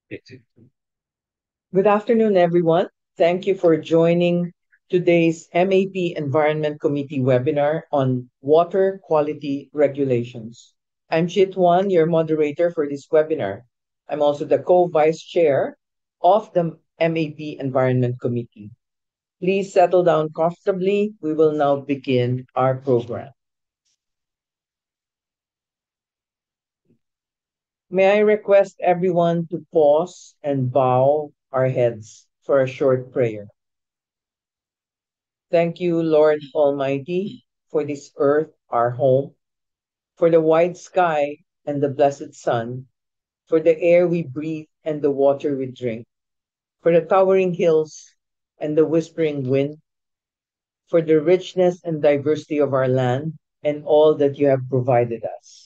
Good afternoon, everyone. Thank you for joining today's MAP Environment Committee webinar on water quality regulations. I'm Chit Wan, your moderator for this webinar. I'm also the co-vice chair of the MAP Environment Committee. Please settle down comfortably. We will now begin our program. May I request everyone to pause and bow our heads for a short prayer. Thank you, Lord Almighty, for this earth, our home, for the wide sky and the blessed sun, for the air we breathe and the water we drink, for the towering hills and the whispering wind, for the richness and diversity of our land and all that you have provided us.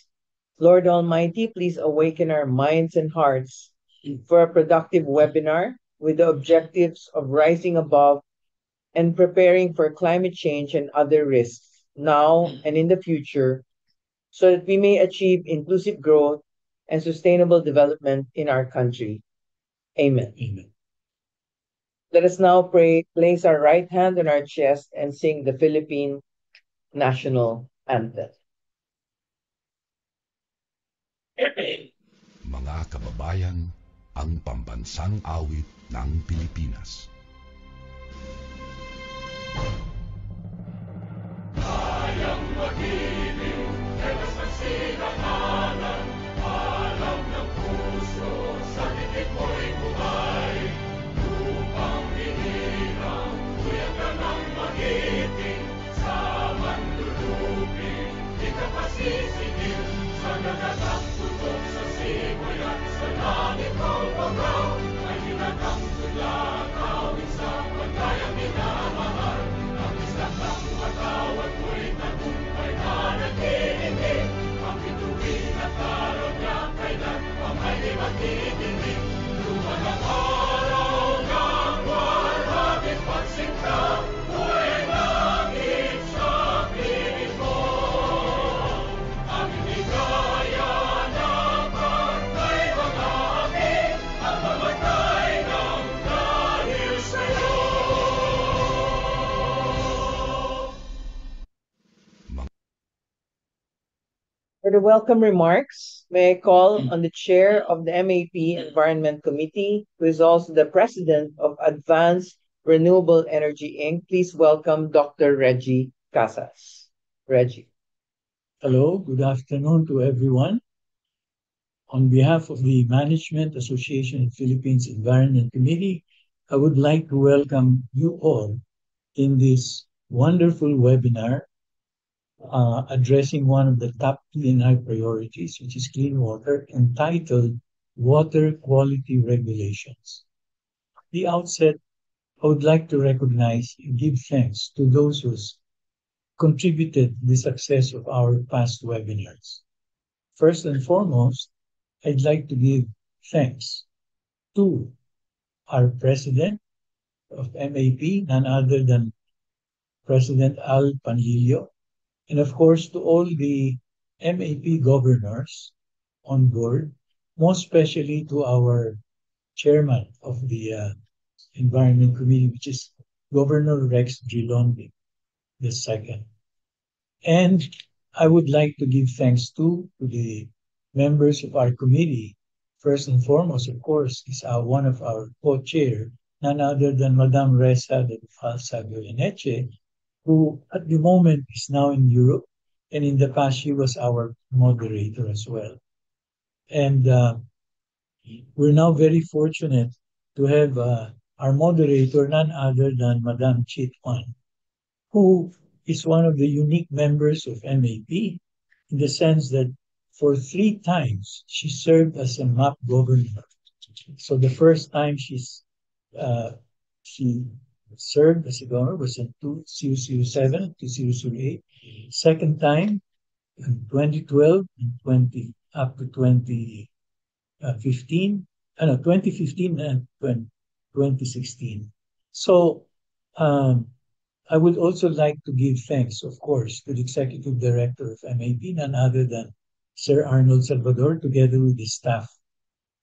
Lord Almighty, please awaken our minds and hearts for a productive webinar with the objectives of rising above and preparing for climate change and other risks now and in the future so that we may achieve inclusive growth and sustainable development in our country. Amen. Amen. Let us now place our right hand on our chest and sing the Philippine national anthem. Mga kababayan, ang pambansang awit ng Pilipinas. Kayang magiliw, telas ng sinakalan, alam ng puso, sa titik mo'y buhay. Lupang hinirang, tuyag ka ng magiting, sa manlulupin, di ka pasisigil, sa nagatang tutok sa simoy at sa langit o bagaw, ay hinatang tula, kawin sa pagkayang minamahal. Ang isang ng patawad mo'y tagumpay na nag-iindig, ang bituin at araw niya kailan pang ay di magtitingin. Luman ang araw ng walang pansinta, buhay langit sa piling mo. Ang higaya na pagkay mga aking, ang mamatay ng dahil sa'yo. For the welcome remarks, may I call on the chair of the MAP Environment Committee, who is also the president of Advanced Renewable Energy Inc. Please welcome Dr. Reggie Casas. Reggie. Hello, good afternoon to everyone. On behalf of the Management Association of Philippines Environment Committee, I would like to welcome you all in this wonderful webinar addressing one of the top PNI priorities, which is clean water, entitled Water Quality Regulations. At the outset, I would like to recognize and give thanks to those who contributed to the success of our past webinars. First and foremost, I'd like to give thanks to our president of MAP, none other than President Al Panlilio, and of course to all the MAP governors on board, most especially to our chairman of the Environment Committee, which is Governor Rex Gilondi II. And I would like to give thanks to the members of our committee. First and foremost, of course, is one of our co-chair, none other than Madame Reza de Falsa-Goyeneche, who at the moment is now in Europe, and in the past she was our moderator as well. And we're now very fortunate to have our moderator, none other than Madame Chit Wan, who is one of the unique members of MAP in the sense that for 3 times she served as a MAP governor. So the first time she served as a governor was in 2007, 2008. Second time in 2012 and 20 up to 2015, 2015 and 2016. So I would also like to give thanks, of course, to the Executive Director of MAP, none other than Sir Arnold Salvador, together with the staff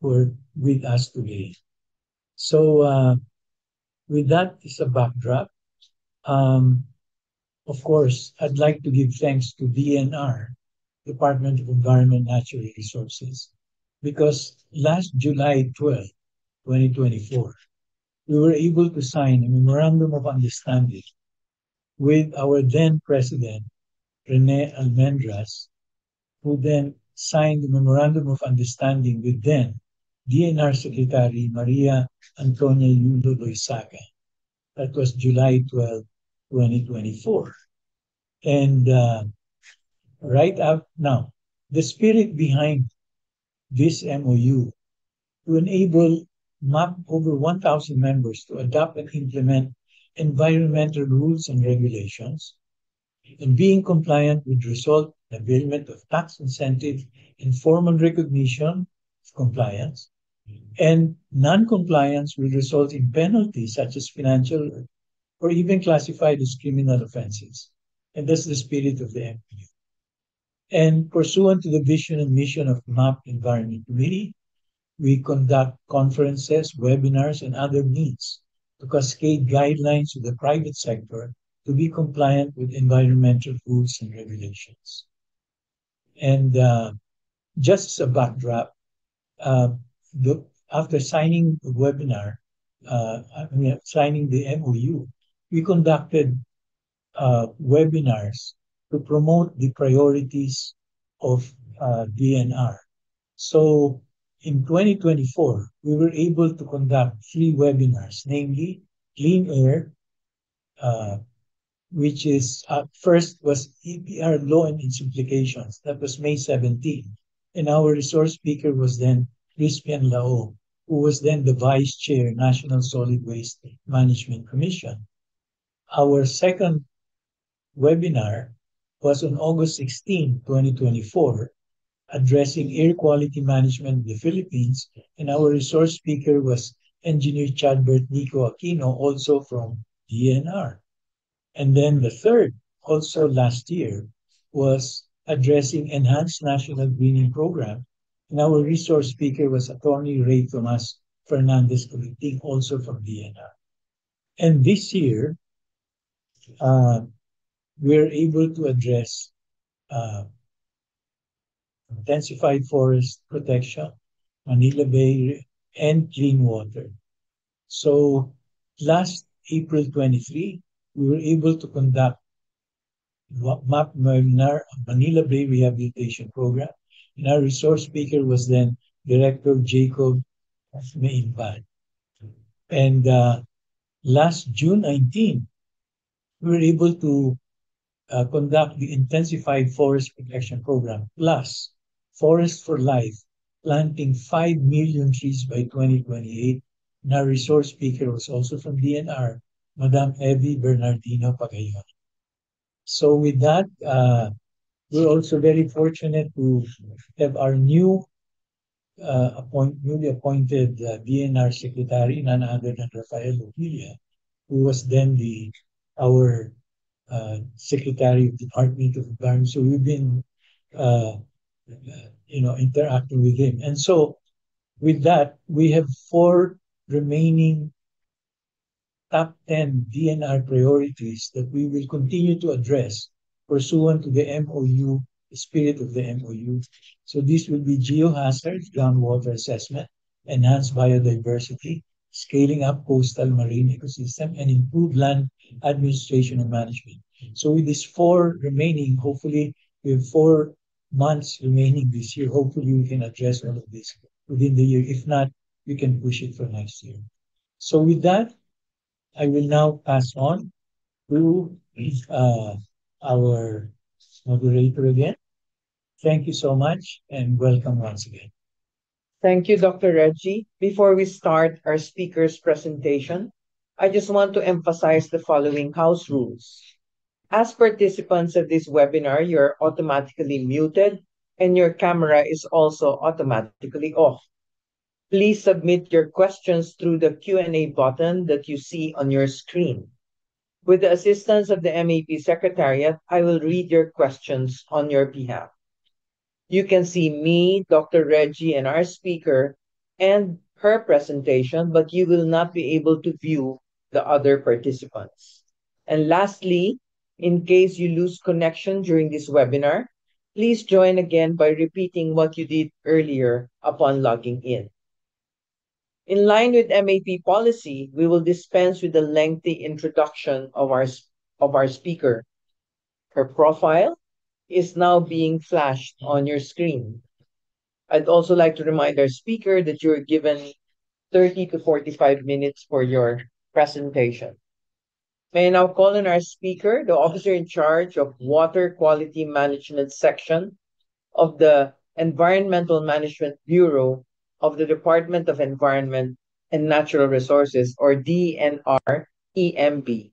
who are with us today. So, with that as a backdrop, um, of course, I'd like to give thanks to DNR, Department of Environment and Natural Resources, because last July 12, 2024, we were able to sign a memorandum of understanding with our then president, Rene Almendras, who then signed the memorandum of understanding with then DNR Secretary Maria Antonia Yulo Loizaga. That was July 12, 2024. And right up now, the spirit behind this MOU to enable MAP over 1,000 members to adopt and implement environmental rules and regulations, and being compliant would result in availment of tax incentives and formal recognition of compliance, and non-compliance will result in penalties such as financial or even classified as criminal offenses. And that's the spirit of the MOU. And pursuant to the vision and mission of MAP Environment Committee, we conduct conferences, webinars, and other means to cascade guidelines to the private sector to be compliant with environmental rules and regulations. And just as a backdrop, uh, after signing the webinar, signing the MOU, we conducted webinars to promote the priorities of DNR. So in 2024, we were able to conduct 3 webinars, namely Clean Air, which is first was EPR Law and its Implications. That was May 17. And our resource speaker was then Crispian Lao, who was then the Vice Chair, National Solid Waste Management Commission. Our second webinar was on August 16, 2024, addressing air quality management in the Philippines, and our resource speaker was Engineer Chadbert Nico Aquino, also from DNR. And then the third, also last year, was addressing Enhanced National Greening Program, and our resource speaker was Attorney Ray Tomas Fernandez Culiting, also from DNR. And this year, we're able to address intensified forest protection, Manila Bay, and clean water. So last April 23, we were able to conduct MAP webinar on Manila Bay Rehabilitation Program, and our resource speaker was then Director Jacob Meinbad. And last June 19, we were able to conduct the Intensified Forest Protection Program, plus Forest for Life, planting 5 million trees by 2028. And our resource speaker was also from DNR, Madam Evie Bernardino Pagayon. So with that, we're also very fortunate to have our newly appointed DNR Secretary, none other than Rafael Opilia, who was then our Secretary of the Department of Environment. So we've been, interacting with him. And so with that, we have 4 remaining top 10 DNR priorities that we will continue to address pursuant to the MOU, the spirit of the MOU. So this will be geohazards, groundwater assessment, enhanced biodiversity, scaling up coastal marine ecosystem, and improved land administration and management. So with these 4 remaining, hopefully we have 4 months remaining this year. Hopefully we can address all of this within the year. If not, we can push it for next year. So with that, I will now pass on to our moderator again. Thank you so much and welcome once again. Thank you, Dr. Reggie. Before we start our speaker's presentation, I just want to emphasize the following house rules. As participants of this webinar, you're automatically muted and your camera is also automatically off. Please submit your questions through the Q&A button that you see on your screen. With the assistance of the MAP Secretariat, I will read your questions on your behalf. You can see me, Dr. Reggie, and our speaker, and her presentation, but you will not be able to view the other participants. And lastly, in case you lose connection during this webinar, please join again by repeating what you did earlier upon logging in. In line with MAP policy, we will dispense with the lengthy introduction of our speaker. Her profile is now being flashed on your screen. I'd also like to remind our speaker that you're given 30 to 45 minutes for your presentation. May I now call on our speaker, the officer in charge of Water Quality Management Section of the Environmental Management Bureau of the Department of Environment and Natural Resources, or DNR EMB.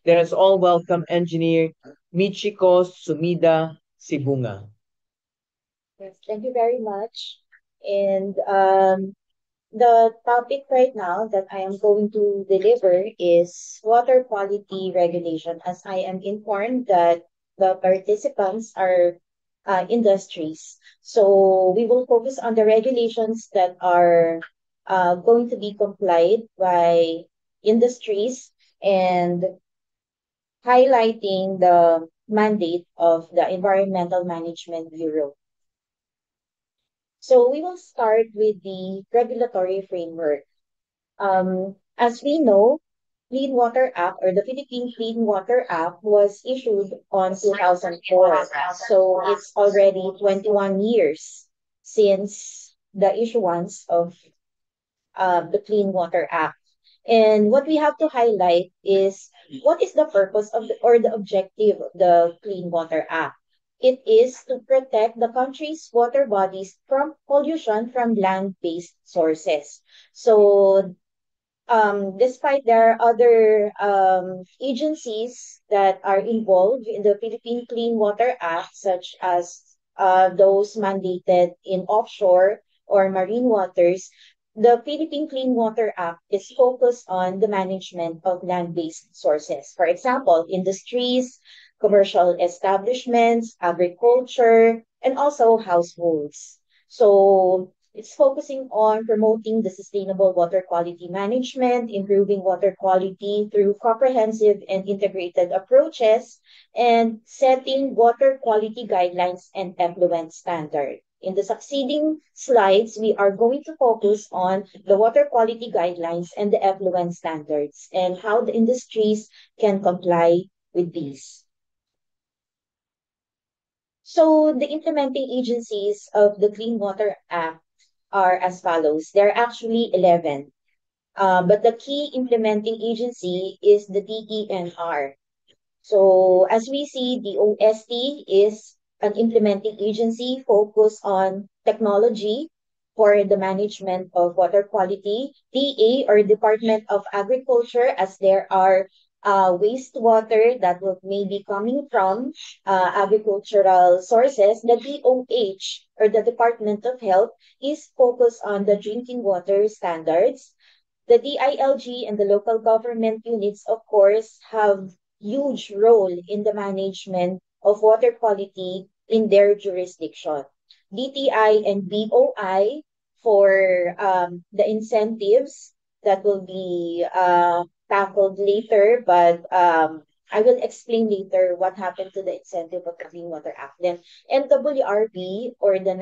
Let us all welcome Engineer Michiko Sumida Sibunga. Yes, thank you very much. And the topic right now that I am going to deliver is water quality regulation, as I am informed that the participants are industries. So we will focus on the regulations that are going to be complied by industries and highlighting the mandate of the Environmental Management Bureau. So we will start with the regulatory framework. As we know, Clean Water Act or the Philippine Clean Water Act was issued on 2004. So it's already 21 years since the issuance of the Clean Water Act. And what we have to highlight is what is the purpose of or the objective of the Clean Water Act. It is to protect the country's water bodies from pollution from land-based sources. So despite there are other agencies that are involved in the Philippine Clean Water Act, such as those mandated in offshore or marine waters, the Philippine Clean Water Act is focused on the management of land-based sources. For example, industries, commercial establishments, agriculture, and also households. So it's focusing on promoting the sustainable water quality management, improving water quality through comprehensive and integrated approaches, and setting water quality guidelines and effluent standard. In the succeeding slides, we are going to focus on the water quality guidelines and the effluent standards and how the industries can comply with these. So the implementing agencies of the Clean Water Act are as follows. There are actually 11. But the key implementing agency is the DENR. So as we see, the OST is an implementing agency focused on technology for the management of water quality. DA or Department of Agriculture, as there are wastewater that may be coming from agricultural sources. The DOH or the Department of Health is focused on the drinking water standards. The DILG and the local government units, of course, have huge role in the management of water quality in their jurisdiction. DTI and BOI for the incentives that will be tackled later, but I will explain later what happened to the incentive of the Clean Water Act. Then NWRB or the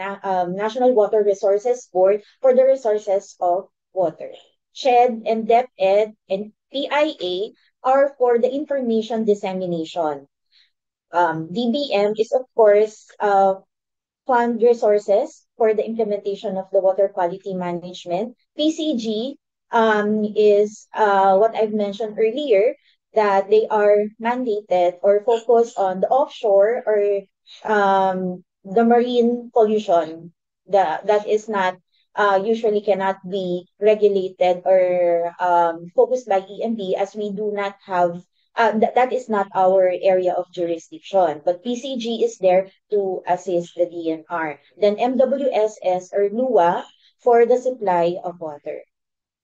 National Water Resources Board for the resources of water. CHED and DepEd and PIA are for the information dissemination. DBM is, of course, fund resources for the implementation of the water quality management. PCG is what I've mentioned earlier, that they are mandated or focused on the offshore or the marine pollution that is not usually cannot be regulated or focused by EMB, as we do not have that is not our area of jurisdiction. But PCG is there to assist the DNR. Then MWSS or LUA for the supply of water.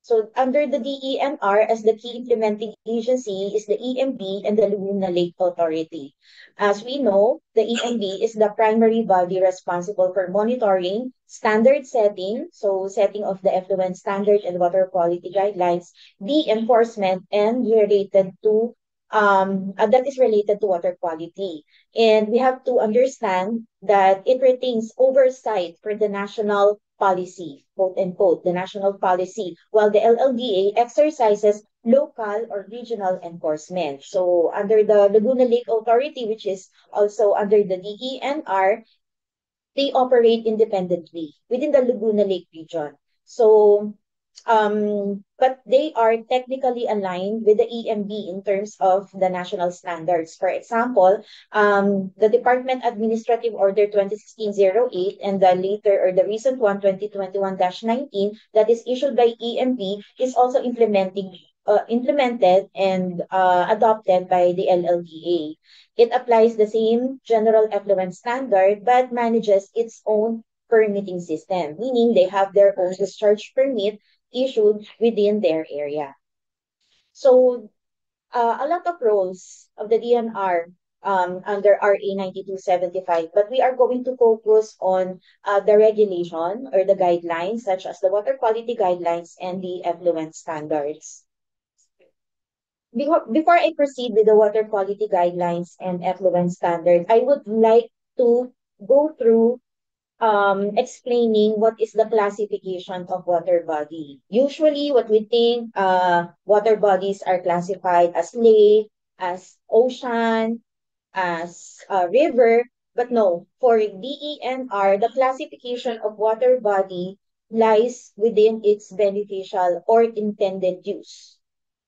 So under the DENR, as the key implementing agency is the EMB and the Laguna Lake Authority. As we know, the EMB is the primary body responsible for monitoring, standard setting, so setting of the effluent standard and water quality guidelines, the enforcement, and related to that is related to water quality. And we have to understand that it retains oversight for the national policy, quote unquote, the national policy, while the LLDA exercises local or regional enforcement. So under the Laguna Lake Authority, which is also under the DENR, they operate independently within the Laguna Lake region. So, but they are technically aligned with the EMB in terms of the national standards. For example, the Department Administrative Order 2016-08 and the later or the recent one 2021-19 that is issued by EMB is also implemented and adopted by the LLDA. It applies the same general effluent standard but manages its own permitting system, meaning they have their own discharge permit issued within their area. So a lot of roles of the DNR under RA 9275, but we are going to focus on the regulation or the guidelines, such as the water quality guidelines and the effluent standards. Before I proceed with the water quality guidelines and effluent standard, I would like to go through explaining what is the classification of water body. Usually, what we think water bodies are classified as lake, as ocean, as river, but no, for DENR, the classification of water body lies within its beneficial or intended use.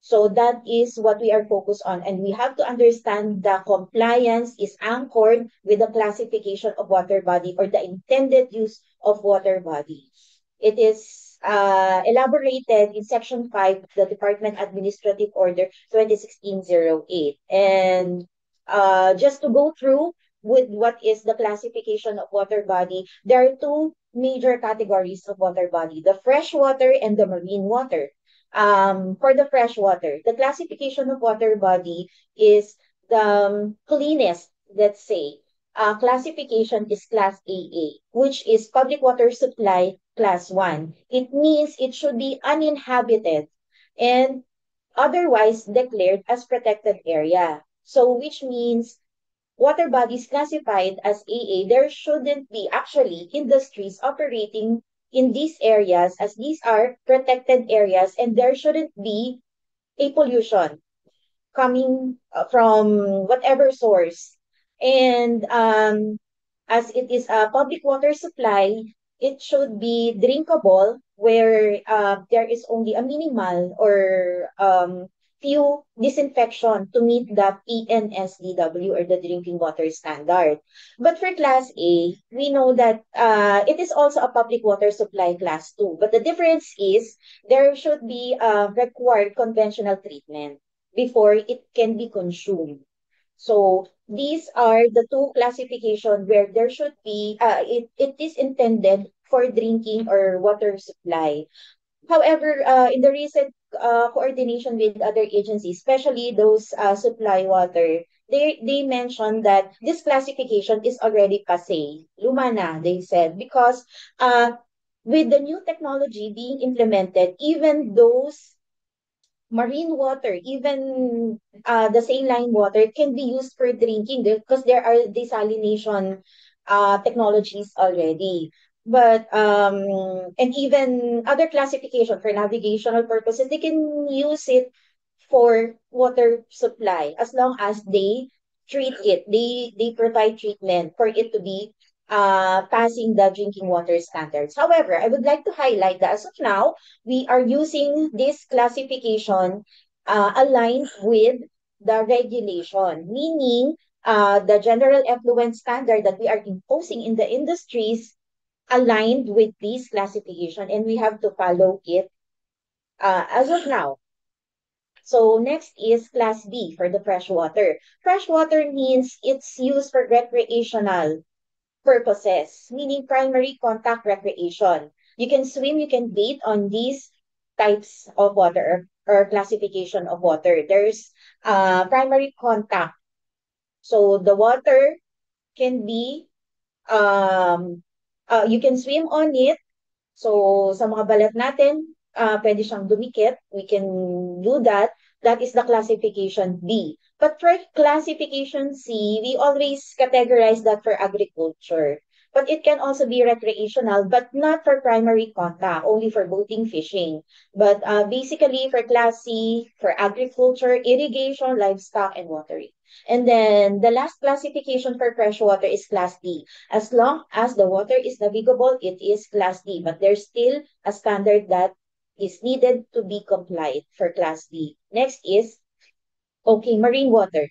So that is what we are focused on. And we have to understand the compliance is anchored with the classification of water body or the intended use of water body. It is elaborated in Section 5 of the Department Administrative Order 2016-08. And just to go through with what is the classification of water body, there are two major categories of water body, the fresh water and the marine water. For the fresh water, the classification of water body is the cleanest, let's say. Classification is Class AA, which is Public Water Supply Class 1. It means it should be uninhabited and otherwise declared as protected area. So which means water bodies classified as AA, there shouldn't be actually industries operating in these areas as these are protected areas and there shouldn't be a pollution coming from whatever source. And as it is a public water supply, it should be drinkable where there is only a minimal or few disinfection to meet the PNSDW or the drinking water standard. But for Class A, we know that it is also a public water supply Class 2. But the difference is there should be required conventional treatment before it can be consumed. So these are the two classification where there should be it is intended for drinking or water supply. However, in the recent coordination with other agencies, especially those supply water, they mentioned that this classification is already passé, luma na, they said, because with the new technology being implemented, even those marine water, even the saline water can be used for drinking because there are desalination technologies already. But and even other classification for navigational purposes, they can use it for water supply as long as they treat it. They provide treatment for it to be passing the drinking water standards. However, I would like to highlight that as of now, we are using this classification aligned with the regulation, meaning the general effluent standard that we are imposing in the industries aligned with this classification, and we have to follow it as of now. So next is Class B for the freshwater. Freshwater means it's used for recreational purposes, meaning primary contact recreation. You can swim, you can bathe on these types of water or classification of water. There's primary contact. So the water can be you can swim on it. So sa mga balat natin, pwede siyang dumikit. We can do that. That is the classification B. But for classification C, we always categorize that for agriculture. But it can also be recreational, but not for primary contact, only for boating, fishing. But basically for class C, for agriculture, irrigation, livestock, and watering. And then the last classification for freshwater is class D. As long as the water is navigable, it is class D. But there's still a standard that is needed to be complied for class D. Next is, okay, marine water.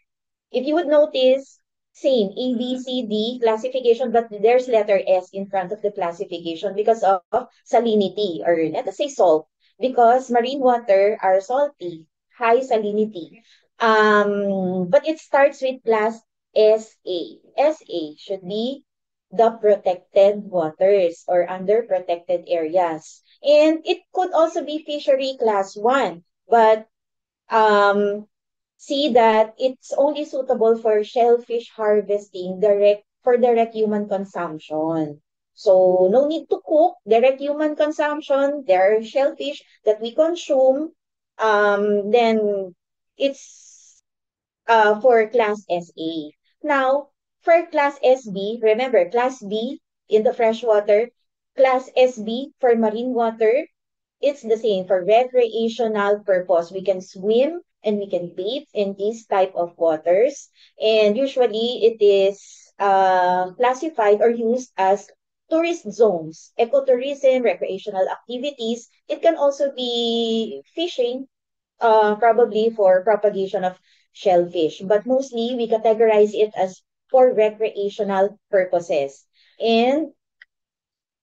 If you would notice, same A, B, C, D classification, but there's letter S in front of the classification because of salinity, or let us say salt. Because marine water are salty, high salinity. But it starts with class SA. SA should be the protected waters or under protected areas. And it could also be fishery class 1, but um, see that it's only suitable for shellfish harvesting direct human consumption. So no need to cook, direct human consumption. There are shellfish that we consume. Then it's for class SA. Now, for class SB, remember class B in the freshwater, class SB for marine water, it's the same for recreational purpose. We can swim and we can bathe in these type of waters. And usually it is classified or used as tourist zones, ecotourism, recreational activities. It can also be fishing, probably for propagation of shellfish. But mostly we categorize it as for recreational purposes. And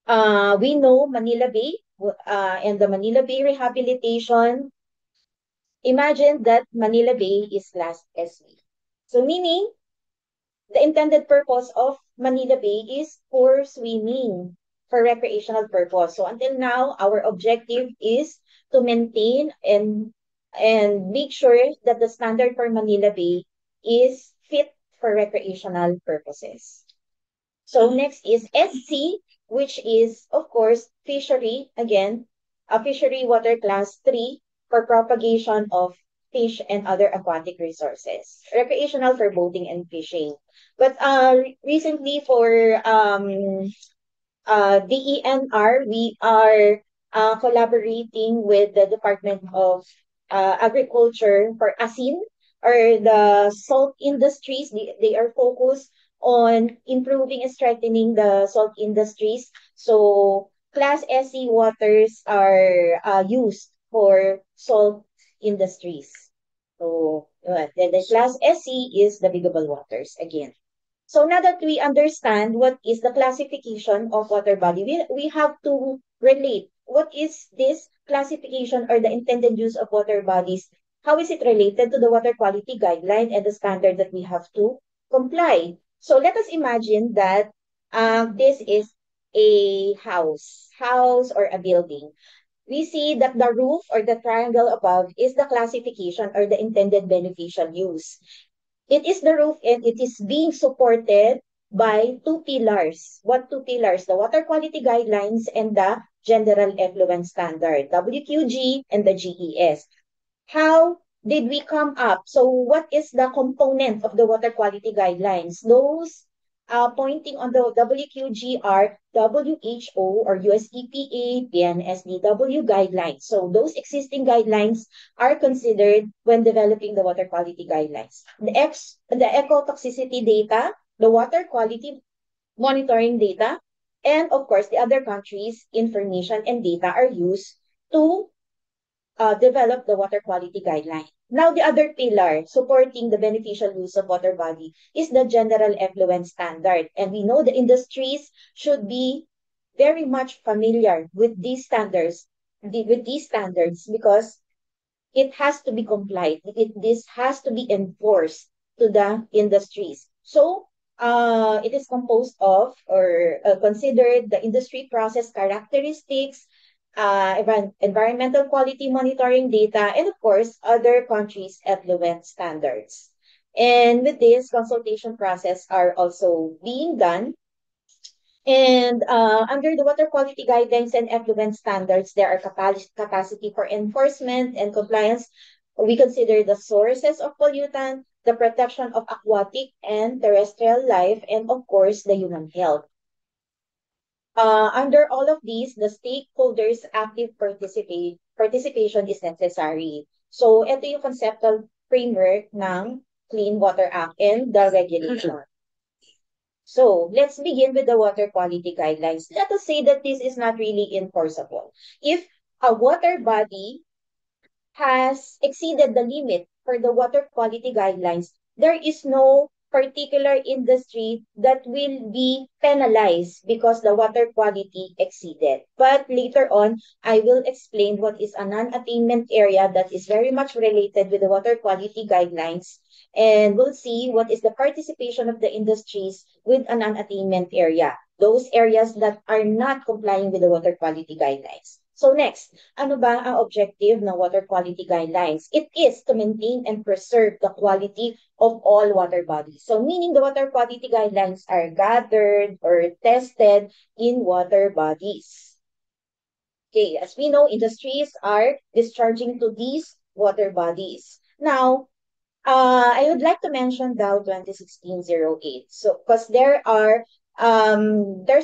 we know Manila Bay and the Manila Bay rehabilitation. Imagine that Manila Bay is class SB. So meaning the intended purpose of Manila Bay is for swimming, for recreational purpose. So until now, our objective is to maintain and make sure that the standard for Manila Bay is fit for recreational purposes. So next is SC, which is, of course, fishery. Again, a fishery water class 3 for propagation of fish and other aquatic resources. Recreational for boating and fishing. But recently for DENR, we are collaborating with the Department of Agriculture for ASIN, or the salt industries. They are focused on improving and strengthening the salt industries. So Class SC waters are used for salt industries. So the Class SC is navigable waters again. So now that we understand what is the classification of water body, we have to relate what is this classification or the intended use of water bodies. How is it related to the water quality guideline and the standard that we have to comply? So let us imagine that this is a house or a building. We see that the roof or the triangle above is the classification or the intended beneficial use. It is the roof and it is being supported by two pillars. What two pillars? The water quality guidelines and the general effluent standard, WQG and the GES. How did we come up? So what is the component of the water quality guidelines? Those pointing on the WQGR, WHO or US EPA, PNSDW guidelines. So those existing guidelines are considered when developing the water quality guidelines. The ecotoxicity data, the water quality monitoring data, and of course, the other countries' information and data are used to develop the water quality guideline. Now, the other pillar supporting the beneficial use of water body is the general effluent standard. And we know the industries should be very much familiar with these standards, because it has to be complied. This has to be enforced to the industries. So, it is composed of or considered the industry process characteristics, environmental quality monitoring data, and of course, other countries' effluent standards. And with this, consultation process are also being done. And under the water quality guidelines and effluent standards, there are capacity for enforcement and compliance. We consider the sources of pollutant, the protection of aquatic and terrestrial life, and of course, the human health. Under all of these, the stakeholders' active participation is necessary. So, ito yung conceptual framework ng Clean Water Act and the regulation. So, let's begin with the water quality guidelines. Let us say that this is not really enforceable. If a water body has exceeded the limit for the water quality guidelines, there is no particular industry that will be penalized because the water quality exceeded. But later on, I will explain what is a non-attainment area that is very much related with the water quality guidelines. And we'll see what is the participation of the industries with a non-attainment area, those areas that are not complying with the water quality guidelines. So next, ano ba ang objective ng water quality guidelines? It is to maintain and preserve the quality of all water bodies. So meaning the water quality guidelines are gathered or tested in water bodies. Okay, as we know, industries are discharging to these water bodies. Now, I would like to mention Dow 2016-08. So, because there's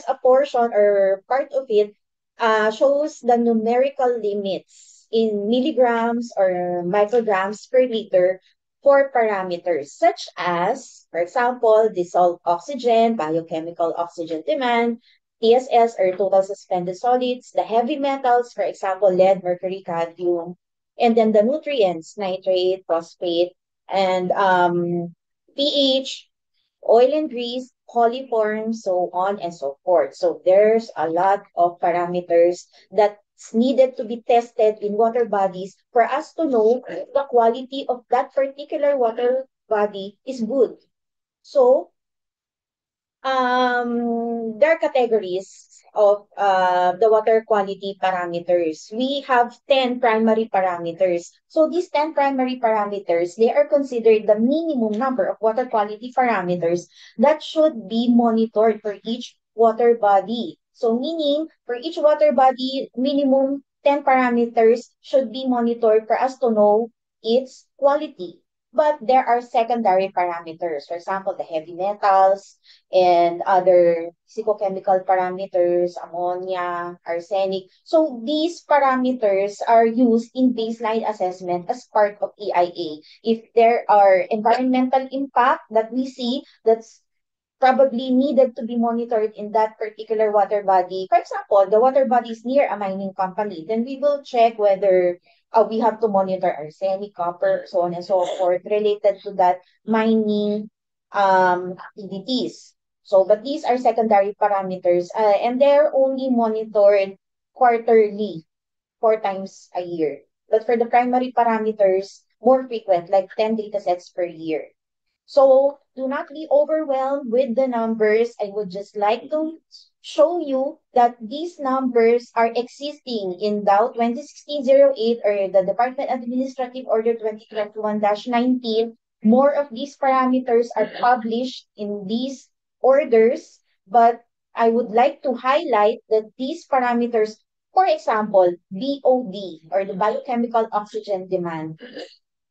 a portion or part of it shows the numerical limits in milligrams or micrograms per liter for parameters such as, for example, dissolved oxygen, biochemical oxygen demand, TSS or total suspended solids, the heavy metals, for example, lead, mercury, cadmium, and then the nutrients, nitrate, phosphate, and pH, oil and grease, coliform, so on and so forth. So there's a lot of parameters that's needed to be tested in water bodies for us to know the quality of that particular water body is good. So there are categories of the water quality parameters. We have 10 primary parameters. So these 10 primary parameters, they are considered the minimum number of water quality parameters that should be monitored for each water body. So meaning, for each water body, minimum 10 parameters should be monitored for us to know its quality. But there are secondary parameters. For example, the heavy metals, and other physicochemical parameters, ammonia, arsenic. So these parameters are used in baseline assessment as part of EIA. If there are environmental impact that we see that's probably needed to be monitored in that particular water body. For example, the water body is near a mining company, then we will check whether we have to monitor arsenic, copper, so on and so forth related to that mining activities. So, but these are secondary parameters and they're only monitored quarterly, 4 times a year. But for the primary parameters, more frequent, like 10 datasets per year. So do not be overwhelmed with the numbers. I would just like to show you that these numbers are existing in Dow 2016-08 or the Department Administrative Order 2021-19. More of these parameters are published in these orders, but I would like to highlight that these parameters, for example, BOD or the biochemical oxygen demand,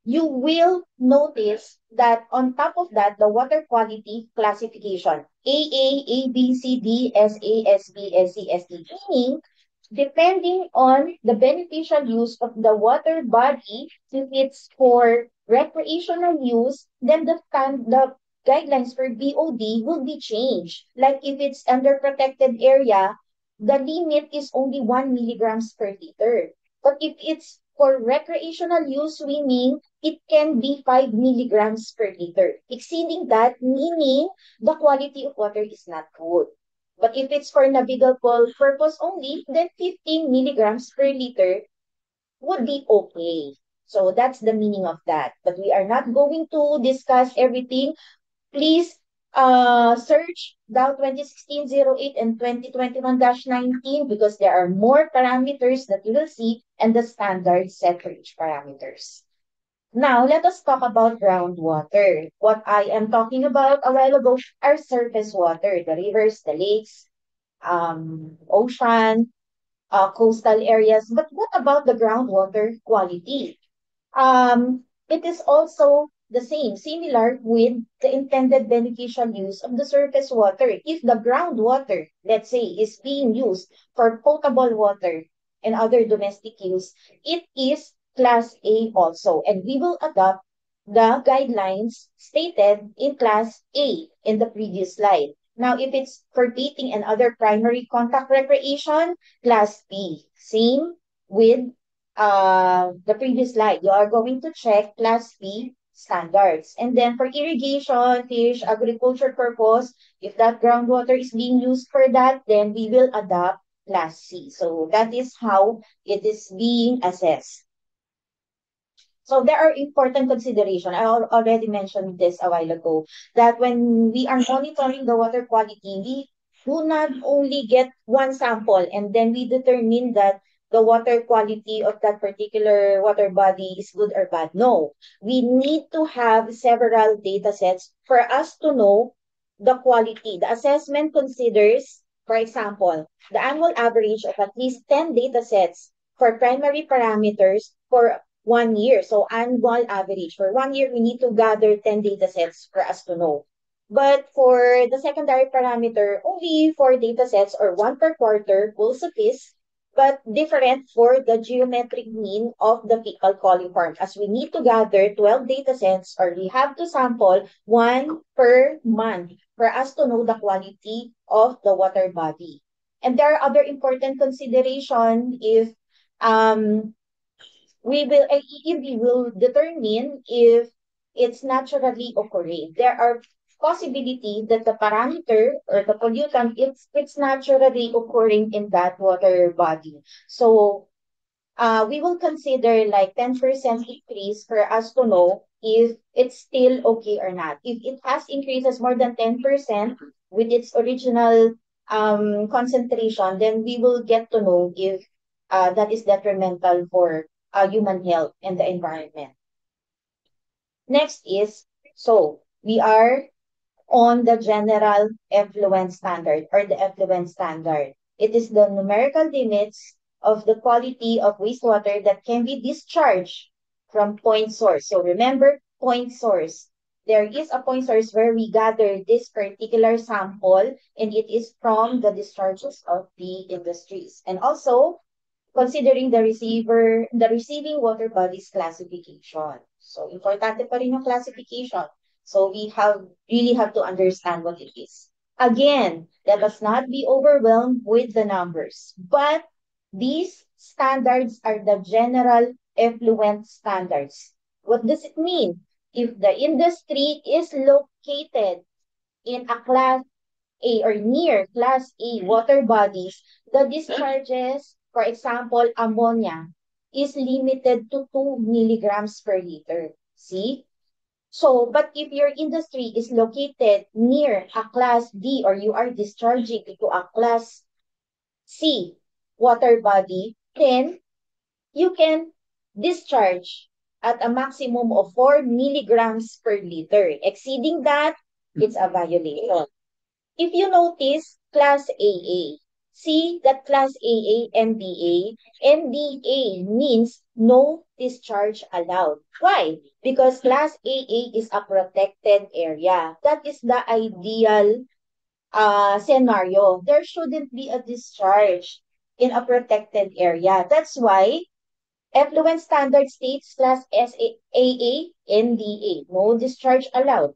you will notice that on top of that, the water quality classification, AA, A, B, C, D, S, A, S, B, S, C, S, D, meaning depending on the beneficial use of the water body, if it's for recreational use, then the guidelines for BOD will be changed. Like if it's under protected area, the limit is only 1 milligrams per liter. But if it's for recreational use swimming, it can be 5 milligrams per liter. Exceeding that, meaning the quality of water is not good. But if it's for navigable purpose only, then 15 milligrams per liter would be okay. So that's the meaning of that. But we are not going to discuss everything. Please Search Dow 2016-08 and 2021-19 because there are more parameters that you will see and the standards set for each parameters. Now, let us talk about groundwater. What I am talking about a while ago are surface water, the rivers, the lakes, ocean, coastal areas. But what about the groundwater quality? It is also the same, similar with the intended beneficial use of the surface water. If the groundwater, let's say, is being used for potable water and other domestic use, it is Class A also. And we will adopt the guidelines stated in Class A in the previous slide. Now, if it's for bathing and other primary contact recreation, Class B. Same with the previous slide, you are going to check Class B standards. And then for irrigation, fish, agriculture purpose, if that groundwater is being used for that, then we will adopt Class C. So that is how it is being assessed. So there are important considerations. I already mentioned this a while ago, that when we are monitoring the water quality, we do not only get one sample and then we determine that the water quality of that particular water body is good or bad. No, we need to have several data sets for us to know the quality. The assessment considers, for example, the annual average of at least 10 data sets for primary parameters for 1 year. So annual average. For 1 year, we need to gather 10 data sets for us to know. But for the secondary parameter, only 4 data sets or one per quarter will suffice, but different for the geometric mean of the fecal coliform. As we need to gather 12 data sets or we have to sample one per month for us to know the quality of the water body. And there are other important consideration if um, we will determine if it's naturally occurring. There are possibility that the parameter or the pollutant it's naturally occurring in that water body. So we will consider like 10% increase for us to know if it's still okay or not. If it has increases more than 10% with its original concentration, then we will get to know if that is detrimental for human health and the environment. Next is, so we are on the general effluent standard or the effluent standard. It is the numerical limits of the quality of wastewater that can be discharged from point source. So remember, point source. There is a point source where we gather this particular sample and it is from the discharges of the industries. And also, considering the receiving water bodies classification. So, importante pa rin yung classification. So, really have to understand what it is. Again, let us not be overwhelmed with the numbers. But these standards are the general effluent standards. What does it mean? If the industry is located in a class A or near Class A water bodies, the discharges, for example, ammonia, is limited to 2 milligrams per liter. See? So, but if your industry is located near a Class D or you are discharging into a Class C water body, then you can discharge at a maximum of 4 milligrams per liter. Exceeding that, it's a violation. If you notice, Class AA, see that Class AA, MDA, MDA means no discharge allowed. Why? Because Class AA is a protected area. That is the ideal scenario. There shouldn't be a discharge in a protected area. That's why effluent standard states Class AA, MDA, no discharge allowed.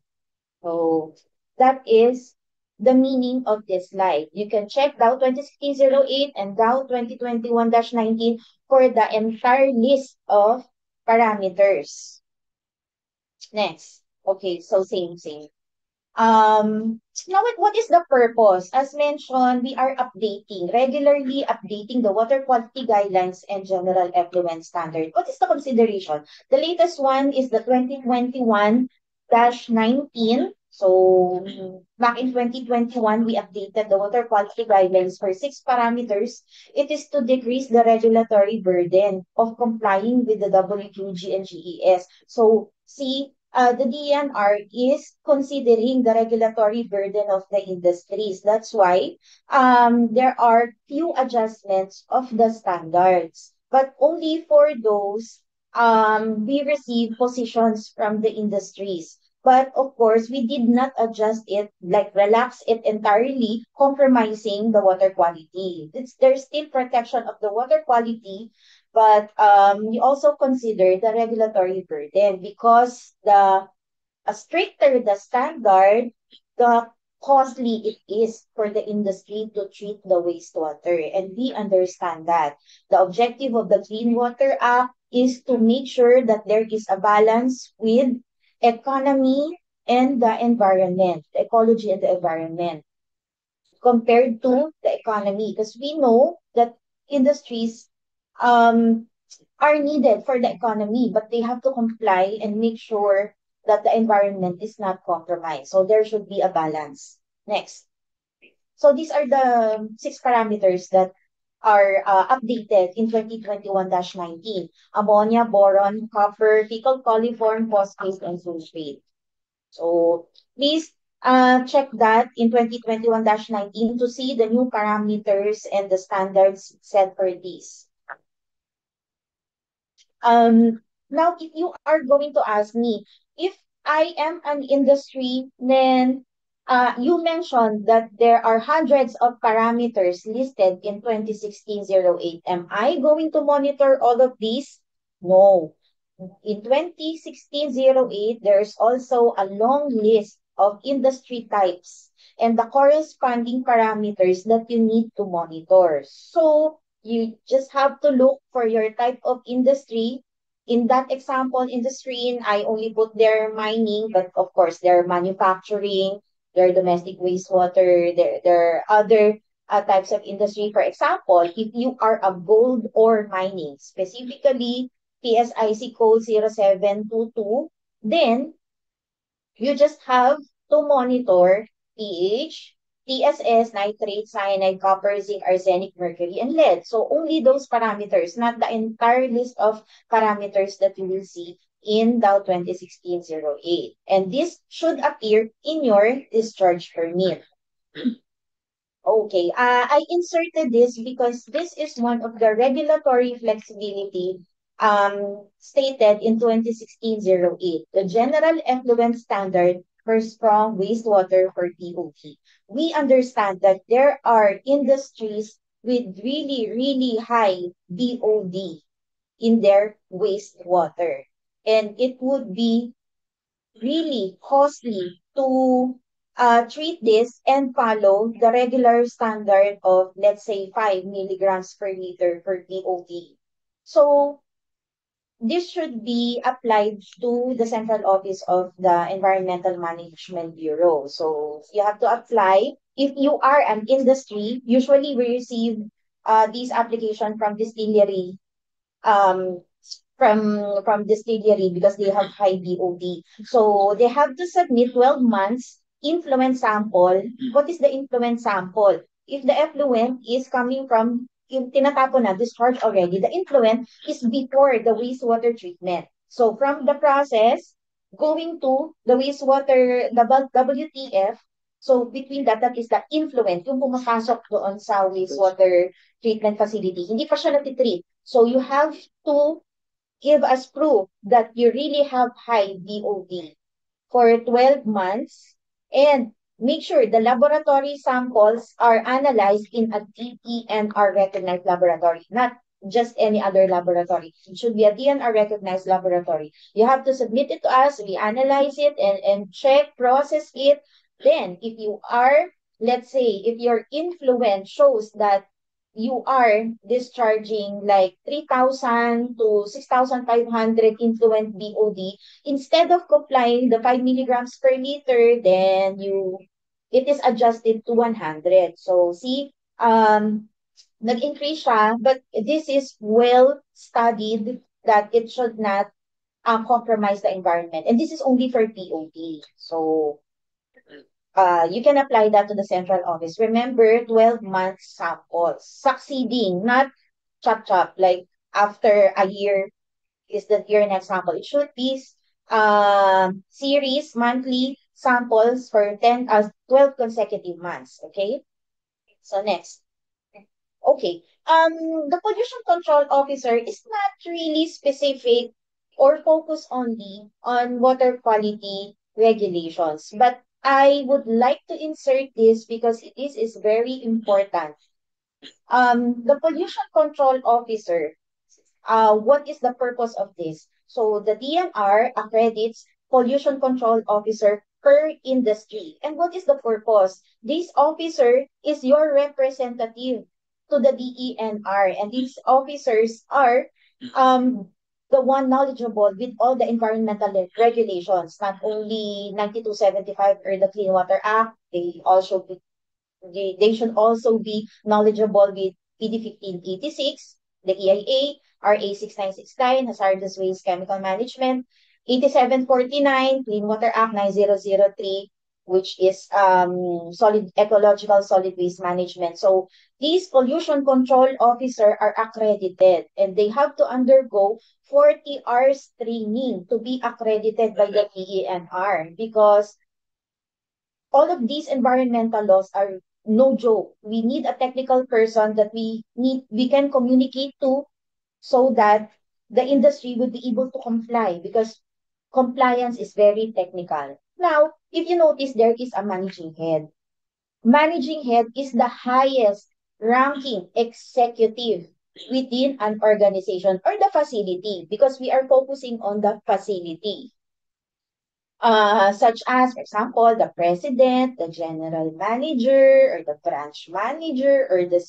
So that is the meaning of this slide. You can check Dow 2016-08 and Dow 2021-19 for the entire list of parameters. Next. Okay, so same. Now what is the purpose? As mentioned, we are regularly updating the water quality guidelines and general effluent standard. What is the consideration? The latest one is the 2021-19 So back in 2021, we updated the water quality guidelines for 6 parameters. It is to decrease the regulatory burden of complying with the WQG and GES. So see, the DNR is considering the regulatory burden of the industries. That's why there are few adjustments of the standards, but only for those we receive positions from the industries. But of course, we did not adjust it, like relax it entirely, compromising the water quality. There's still protection of the water quality, but we also consider the regulatory burden because the stricter the standard, the costly it is for the industry to treat the wastewater. And we understand that. The objective of the Clean Water Act is to make sure that there is a balance with economy and the environment, the ecology and the environment, compared to the economy. Because we know that industries um, are needed for the economy, but they have to comply and make sure that the environment is not compromised. So there should be a balance. Next. So these are the 6 parameters that are updated in 2021-19. Ammonia, boron, copper, fecal coliform, phosphate, and sulfate. So please check that in 2021-19 to see the new parameters and the standards set for these. Now, if you are going to ask me, if I am an industry, then you mentioned that there are hundreds of parameters listed in 2016-08. Am I going to monitor all of these? No. In 2016-08, there's also a long list of industry types and the corresponding parameters that you need to monitor. So you just have to look for your type of industry. In that example, industry, I only put their mining, but of course, their manufacturing, their domestic wastewater, their other types of industry. For example, if you are a gold ore mining, specifically PSIC code 0722, then you just have to monitor pH, TSS, nitrate, cyanide, copper, zinc, arsenic, mercury, and lead. So only those parameters, not the entire list of parameters that you will see in Dow 2016-08. And this should appear in your discharge permit. Okay, I inserted this because this is one of the regulatory flexibility stated in 2016-08, the General Effluent Standard for Strong Wastewater for TOT. We understand that there are industries with really, really high BOD in their wastewater. And it would be really costly to treat this and follow the regular standard of, let's say, 5 milligrams per liter for DOT. So this should be applied to the central office of the Environmental Management Bureau. So you have to apply. If you are an industry, usually we receive these application from distillery um, from distillery because they have high BOD. So they have to submit 12 months influent sample. What is the influent sample? If the effluent is coming from yung tinatapon na, discharge already, the influent is before the wastewater treatment. So from the process, going to the wastewater, the WTF, so between that, that is the influent, yung pumapasok doon sa wastewater treatment facility. Hindi pa siya natitreat. So you have to give us proof that you really have high BOD for 12 months and make sure the laboratory samples are analyzed in a DNR recognized laboratory, not just any other laboratory. It should be a DNR recognized laboratory. You have to submit it to us, we analyze it and check, process it. Then, if you are, let's say, if your influence shows that you are discharging like 3,000 to 6,500 influent BOD, instead of complying the 5 milligrams per liter, then it is adjusted to 100. So see, nag-increase siya, but this is well studied that it should not compromise the environment. And this is only for POD. So You can apply that to the central office. Remember, 12-month samples, succeeding, not chop, like after a year is the your next sample. It should be series monthly samples for 12 consecutive months. Okay. So next. Okay. The pollution control officer is not really specific or focused only on water quality regulations, but I would like to insert this because this is very important. The pollution control officer, what is the purpose of this? So the DNR accredits pollution control officer per industry. And what is the purpose? This officer is your representative to the DENR. And these officers are um, the one knowledgeable with all the environmental regulations, not only 9275 or the Clean Water Act, they should also be knowledgeable with PD 1586, the EIA, RA 6969, Hazardous Waste Chemical Management, 8749, Clean Water Act 9003, which is solid ecological solid waste management. So these pollution control officer are accredited and they have to undergo 40 hours training to be accredited by the DENR because all of these environmental laws are no joke. We need a technical person that we can communicate to so that the industry would be able to comply because compliance is very technical. Now, if you notice, there is a managing head. Managing head is the highest ranking executive within an organization or the facility because we are focusing on the facility. Such as, for example, the president, the general manager, or the branch manager, or the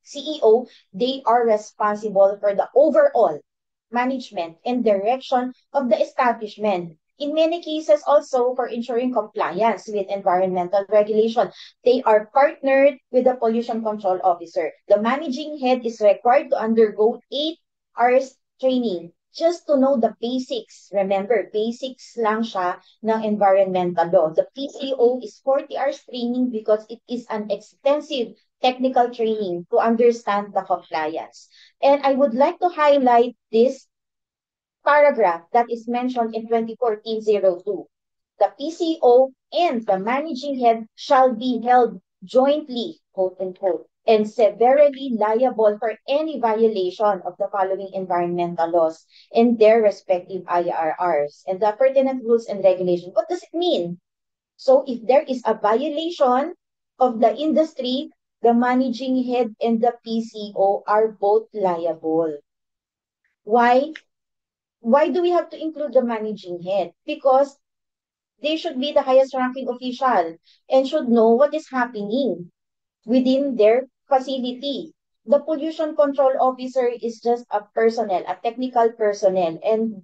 CEO, they are responsible for the overall management and direction of the establishment. In many cases, also for ensuring compliance with environmental regulation, they are partnered with the pollution control officer. The managing head is required to undergo 8 hours training just to know the basics. Remember, basics lang siya ng environmental law. The PCO is 40 hours training because it is an extensive technical training to understand the compliance. And I would like to highlight this paragraph that is mentioned in 2014-02. The PCO and the managing head shall be held jointly, quote unquote, and severally liable for any violation of the following environmental laws and their respective IRRs and the pertinent rules and regulations. What does it mean? So if there is a violation of the industry, the managing head and the PCO are both liable. Why? Why do we have to include the managing head? Because they should be the highest ranking official and should know what is happening within their facility. The pollution control officer is just a personnel, a technical personnel. And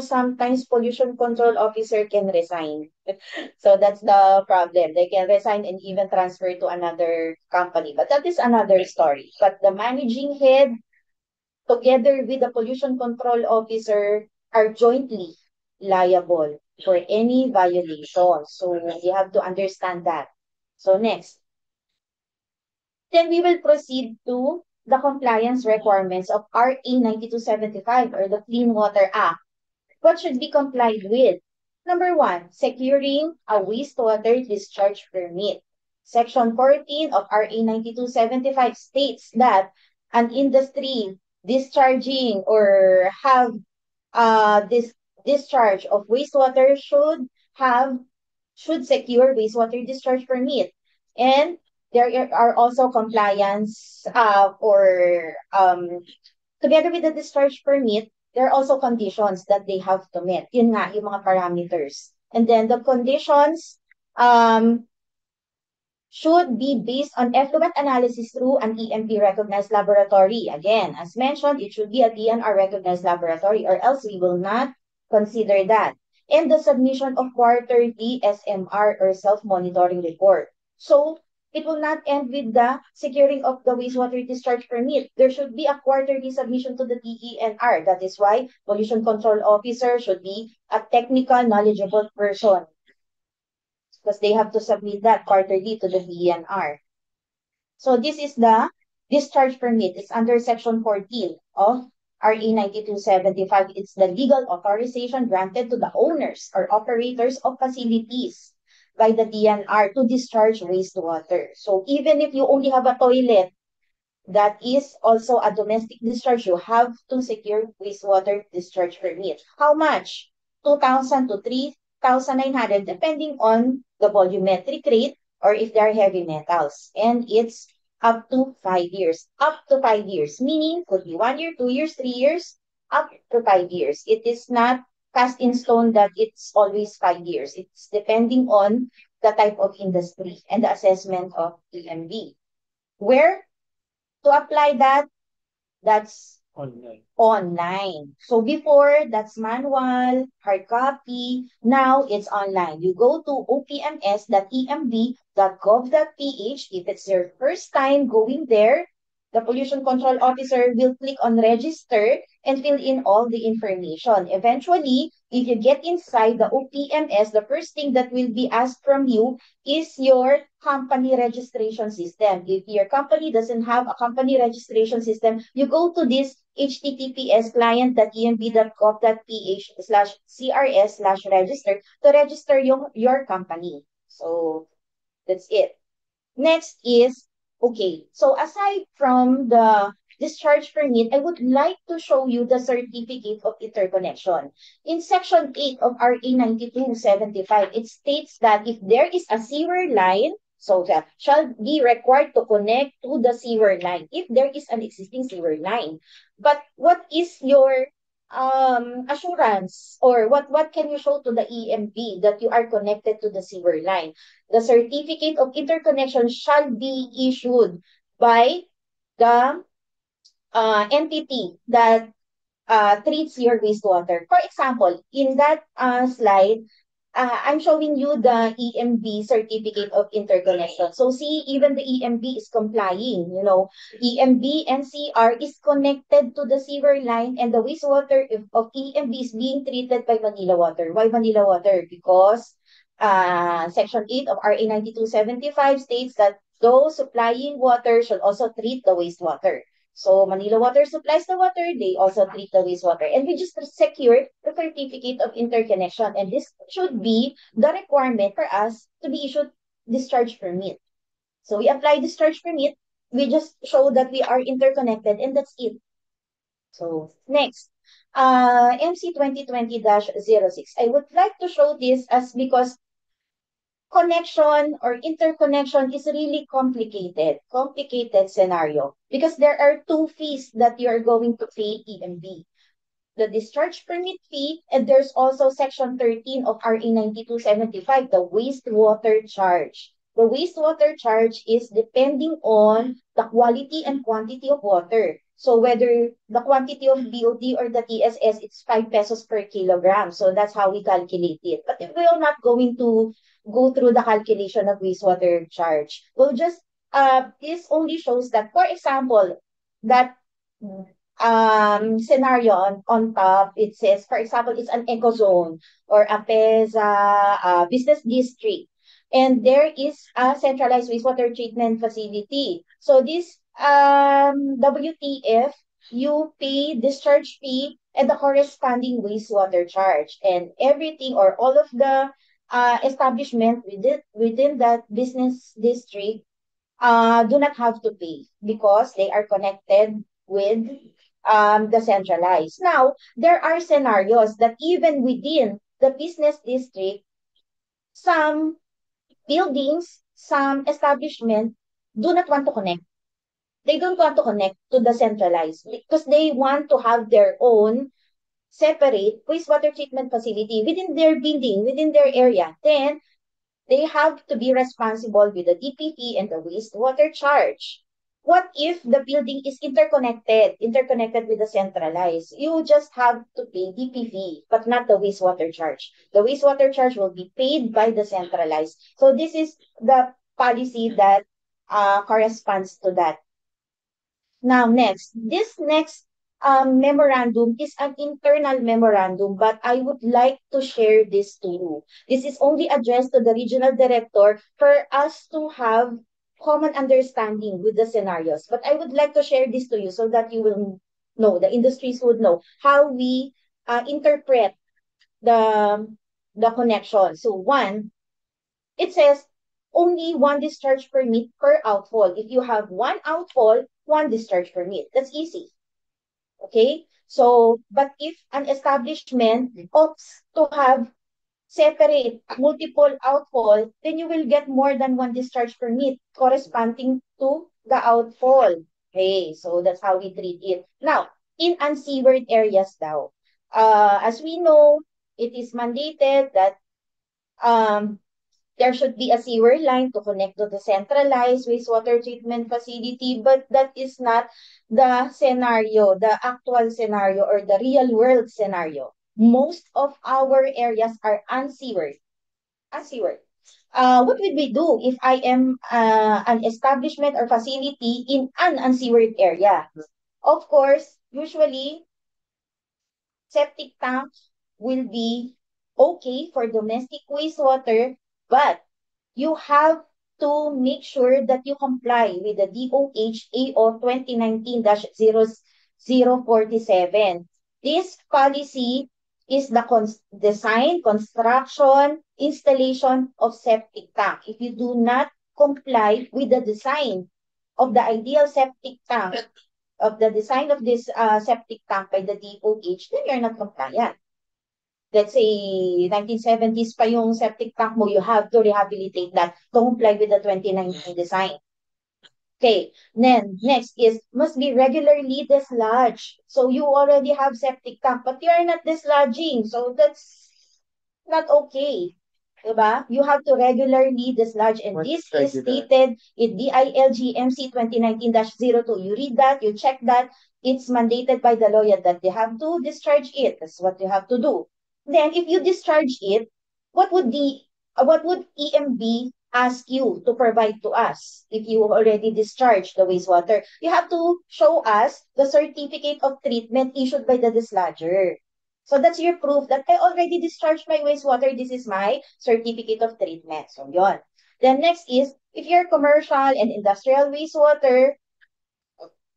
sometimes pollution control officer can resign. So that's the problem. They can resign and even transfer to another company. But that is another story. But the managing head, together with the pollution control officer, are jointly liable for any violation. So you have to understand that. So next. Then we will proceed to the compliance requirements of RA 9275 or the Clean Water Act. What should be complied with? Number one, securing a wastewater discharge permit. Section 14 of RA 9275 states that an industry discharging or have this discharge of wastewater should secure wastewater discharge permit. And there are also compliance or together with the discharge permit, there are also conditions that they have to meet. Yun nga, yung mga parameters. And then the conditions should be based on effluent analysis through an EMP recognized laboratory. Again, as mentioned, it should be a DNR recognized laboratory or else we will not consider that. And the submission of quarterly SMR or self-monitoring report. So it will not end with the securing of the wastewater discharge permit. There should be a quarterly submission to the DENR. That is why pollution control officer should be a technical knowledgeable person. because they have to submit that quarterly to the DENR. So this is the discharge permit. It's under Section 14 of RE 9275. It's the legal authorization granted to the owners or operators of facilities by the DNR to discharge wastewater. So even if you only have a toilet that is also a domestic discharge, you have to secure wastewater discharge permit. How much? 2,000 to 3,900 depending on the volumetric rate or if they are heavy metals. And it's up to 5 years. Up to 5 years, meaning could be 1 year, 2 years, 3 years, up to 5 years. It is not cast in stone that it's always 5 years. It's depending on the type of industry and the assessment of EMB. Where to apply that, that's online. So before, that's manual, hard copy. Now it's online. You go to opms.emb.gov.ph. If it's your first time going there, the pollution control officer will click on register and fill in all the information. Eventually, if you get inside the OPMS, the first thing that will be asked from you is your company registration system. If your company doesn't have a company registration system, you go to this https client.emb.gov.ph/crs/register to register your company. So that's it. Next is, okay, so aside from the discharge permit, I would like to show you the certificate of interconnection. In Section 8 of RA 9275, it states that if there is a sewer line, so that shall be required to connect to the sewer line if there is an existing sewer line. But what is your assurance, or what can you show to the EMB that you are connected to the sewer line? The certificate of interconnection shall be issued by the entity that treats your wastewater. For example, in that slide, I'm showing you the EMB certificate of interconnection. So see, even the EMB is complying. You know, EMB NCR is connected to the sewer line, and the wastewater of EMB is being treated by Manila Water. Why Manila Water? Because Section 8 of RA 9275 states that those supplying water should also treat the wastewater. So Manila Water supplies the water, they also treat the wastewater. And we just secured the certificate of interconnection. And this should be the requirement for us to be issued discharge permit. So we apply discharge permit, we just show that we are interconnected, and that's it. So next, MC 2020-06. I would like to show this as because connection or interconnection is really complicated scenario because there are two fees that you are going to pay EMB. The discharge permit fee, and there's also Section 13 of RA 9275, the wastewater charge. The wastewater charge is depending on the quality and quantity of water. So whether the quantity of BOD or the TSS, it's 5 pesos per kilogram. So that's how we calculate it. But if we are not going to go through the calculation of wastewater charge, we'll just, this only shows that, for example, that scenario on top, it says, for example, it's an eco zone or a PEZA business district. And there is a centralized wastewater treatment facility. So this WTF, you pay discharge fee and the corresponding wastewater charge. And everything or all of the establishment within that business district do not have to pay because they are connected with the centralized. Now, there are scenarios that even within the business district, some buildings, some establishment do not want to connect. They don't want to connect to the centralized because they want to have their own separate wastewater treatment facility within their building, within their area. Then they have to be responsible with the DPP and the wastewater charge. What if the building is interconnected with the centralized? You just have to pay DPP, but not the wastewater charge. The wastewater charge will be paid by the centralized. So this is the policy that corresponds to that. Now, this next memorandum is an internal memorandum, but I would like to share this to you. This is only addressed to the regional director for us to have common understanding with the scenarios. But I would like to share this to you so that you will know, the industries would know how we interpret the connection. So one, it says only one discharge permit per outfall. If you have one outfall, one discharge permit. That's easy. Okay? So, but if an establishment opts to have separate multiple outfall, then you will get more than one discharge permit corresponding to the outfall. Okay, so that's how we treat it. Now, in unsewered areas now, as we know, it is mandated that um, there should be a sewer line to connect to the centralized wastewater treatment facility, but that is not the scenario, the actual scenario or the real world scenario. Most of our areas are unsewered. Unsewered. What would we do if I am an establishment or facility in an unsewered area? Of course, usually septic tanks will be okay for domestic wastewater, but you have to make sure that you comply with the DOH AO 2019-0047. This policy is the design, construction, installation of septic tank. If you do not comply with the design of the ideal septic tank, of the design of this septic tank by the DOH, then you're not compliant. Let's say 1970s pa yung septic tank mo, you have to rehabilitate that to comply with the 2019 design. Okay, then next is must be regularly dislodged. So you already have septic tank, but you are not dislodging. So that's not okay. Diba? You have to regularly dislodge, and this is stated in DILGMC 2019-02. You read that, you check that, it's mandated by the law that they have to discharge it. That's what you have to do. Then, if you discharge it, what would EMB ask you to provide to us if you already discharged the wastewater? You have to show us the certificate of treatment issued by the dislodger. So that's your proof that I already discharged my wastewater. This is my certificate of treatment. So yon. Then next is, if you're commercial and industrial wastewater,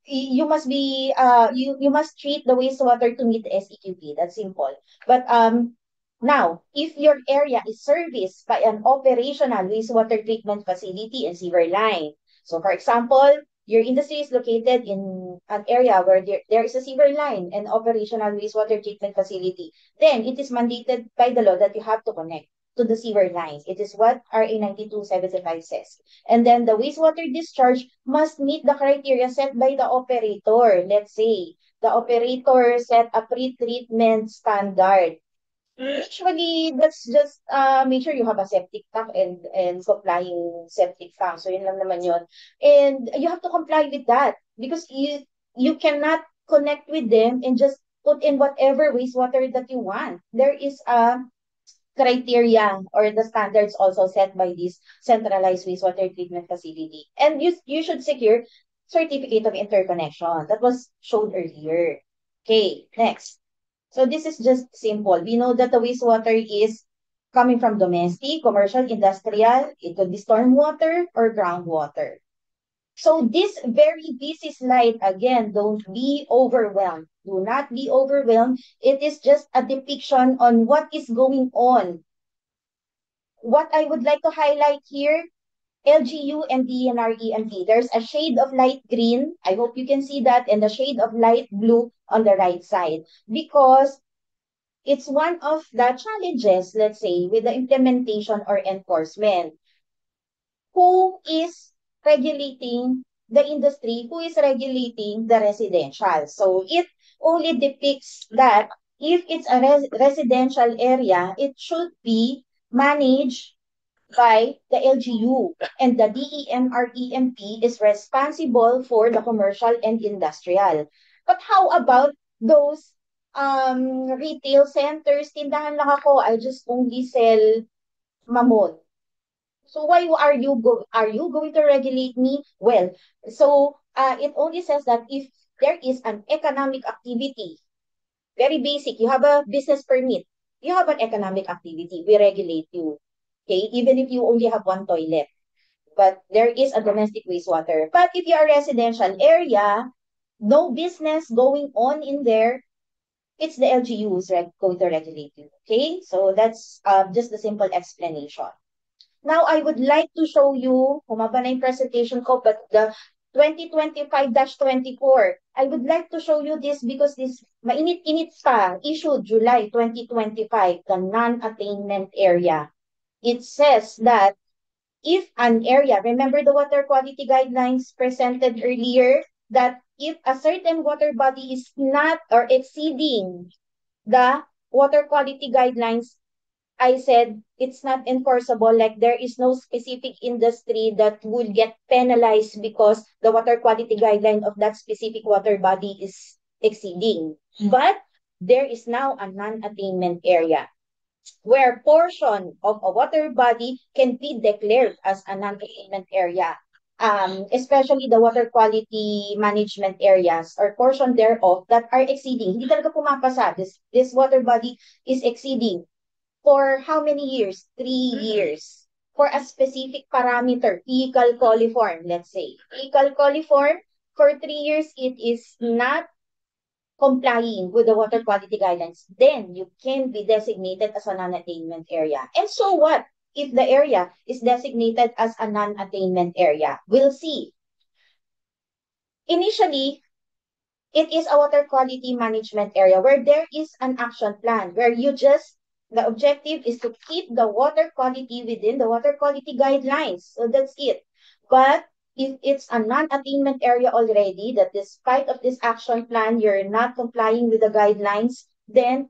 you must be you must treat the wastewater to meet the SEQP. That's simple. But now, if your area is serviced by an operational wastewater treatment facility and sewer line. So for example, your industry is located in an area where there is a sewer line and operational wastewater treatment facility, then it is mandated by the law that you have to connect to the sewer lines. It is what RA 9275 says. And then the wastewater discharge must meet the criteria set by the operator. Let's say the operator set a pre-treatment standard. Usually, that's just make sure you have a septic tank and supplying septic tank. So, yun lang naman yun. And you have to comply with that because you cannot connect with them and just put in whatever wastewater that you want. There is a criteria or the standards also set by this centralized wastewater treatment facility. And you should secure certificate of interconnection. That was shown earlier. Okay, next. So this is just simple. We know that the wastewater is coming from domestic, commercial, industrial. It could be stormwater or groundwater. So this very busy slide, again, don't be overwhelmed. Do not be overwhelmed. It is just a depiction on what is going on. What I would like to highlight here, LGU and DNR-EMP. There's a shade of light green. I hope you can see that, and a shade of light blue on the right side. Because it's one of the challenges, let's say, with the implementation or enforcement. Who is regulating the industry? Who is regulating the residential? So it only depicts that if it's a residential area, it should be managed by the LGU, and the DEMREMP is responsible for the commercial and industrial. But how about those retail centers? Tindahan lang ako, I just only sell mamon. So why are you going to regulate me? Well, so it only says that if there is an economic activity. Very basic. You have a business permit. You have an economic activity. We regulate you. Okay? Even if you only have one toilet. But there is a domestic wastewater. But if you are a residential area, no business going on in there, it's the LGUs going to regulate you. Okay? So that's just the simple explanation. Now, I would like to show you, humaba na yung presentation ko, but the 2025-24, I would like to show you this because this mainit-init pa, issued July 2025, the non-attainment area. It says that if an area, remember the water quality guidelines presented earlier, that if a certain water body is not or exceeding the water quality guidelines, I said it's not enforceable, like there is no specific industry that will get penalized because the water quality guideline of that specific water body is exceeding. But there is now a non-attainment area where portion of a water body can be declared as a non-attainment area. Especially the water quality management areas or portion thereof that are exceeding. Hindi talaga pumapasa. This water body is exceeding. For how many years? 3 years. For a specific parameter, fecal coliform, let's say. Fecal coliform, for 3 years, it is not complying with the water quality guidelines. Then you can be designated as a non-attainment area. And so what if the area is designated as a non-attainment area? We'll see. Initially, it is a water quality management area where there is an action plan where the objective is to keep the water quality within the water quality guidelines. So that's it. But if it's a non-attainment area already, that despite of this action plan, you're not complying with the guidelines, then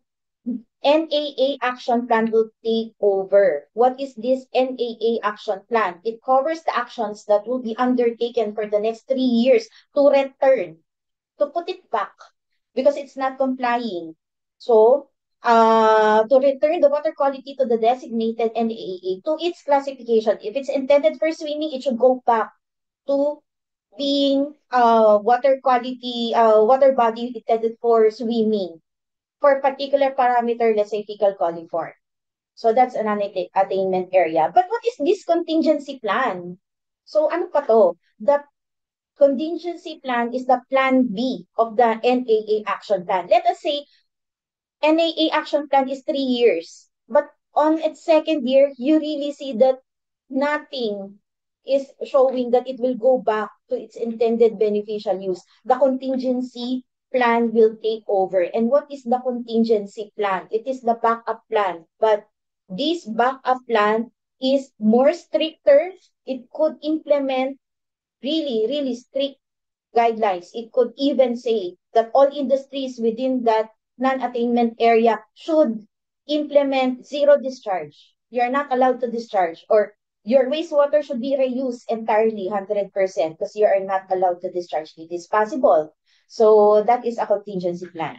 NAA action plan will take over. What is this NAA action plan? It covers the actions that will be undertaken for the next 3 years to return, to put it back, because it's not complying. So, to return the water quality to the designated NAA to its classification. If it's intended for swimming, it should go back to being water quality, water body intended for swimming. For particular parameter, let's say fecal coliform. So that's an attainment area. But what is this contingency plan? So ano pa to? The contingency plan is the plan B of the NAA action plan. Let us say NAA action plan is 3 years. But on its second year, you really see that nothing is showing that it will go back to its intended beneficial use. The contingency plan will take over. And what is the contingency plan? It is the backup plan. But this backup plan is more stricter. It could implement really, really strict guidelines. It could even say that all industries within that non-attainment area should implement zero discharge. You're not allowed to discharge, or your wastewater should be reused entirely 100% because you are not allowed to discharge. It is possible. So that is a contingency plan.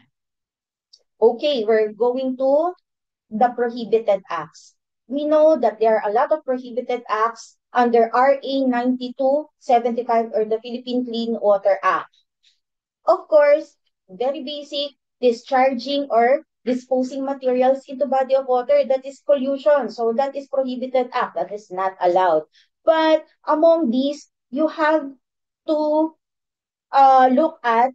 Okay, we're going to the prohibited acts. We know that there are a lot of prohibited acts under RA 9275 or the Philippine Clean Water Act. Of course, very basic, discharging or disposing materials into body of water, that is pollution. So that is prohibited act. That is not allowed. But among these, you have to look at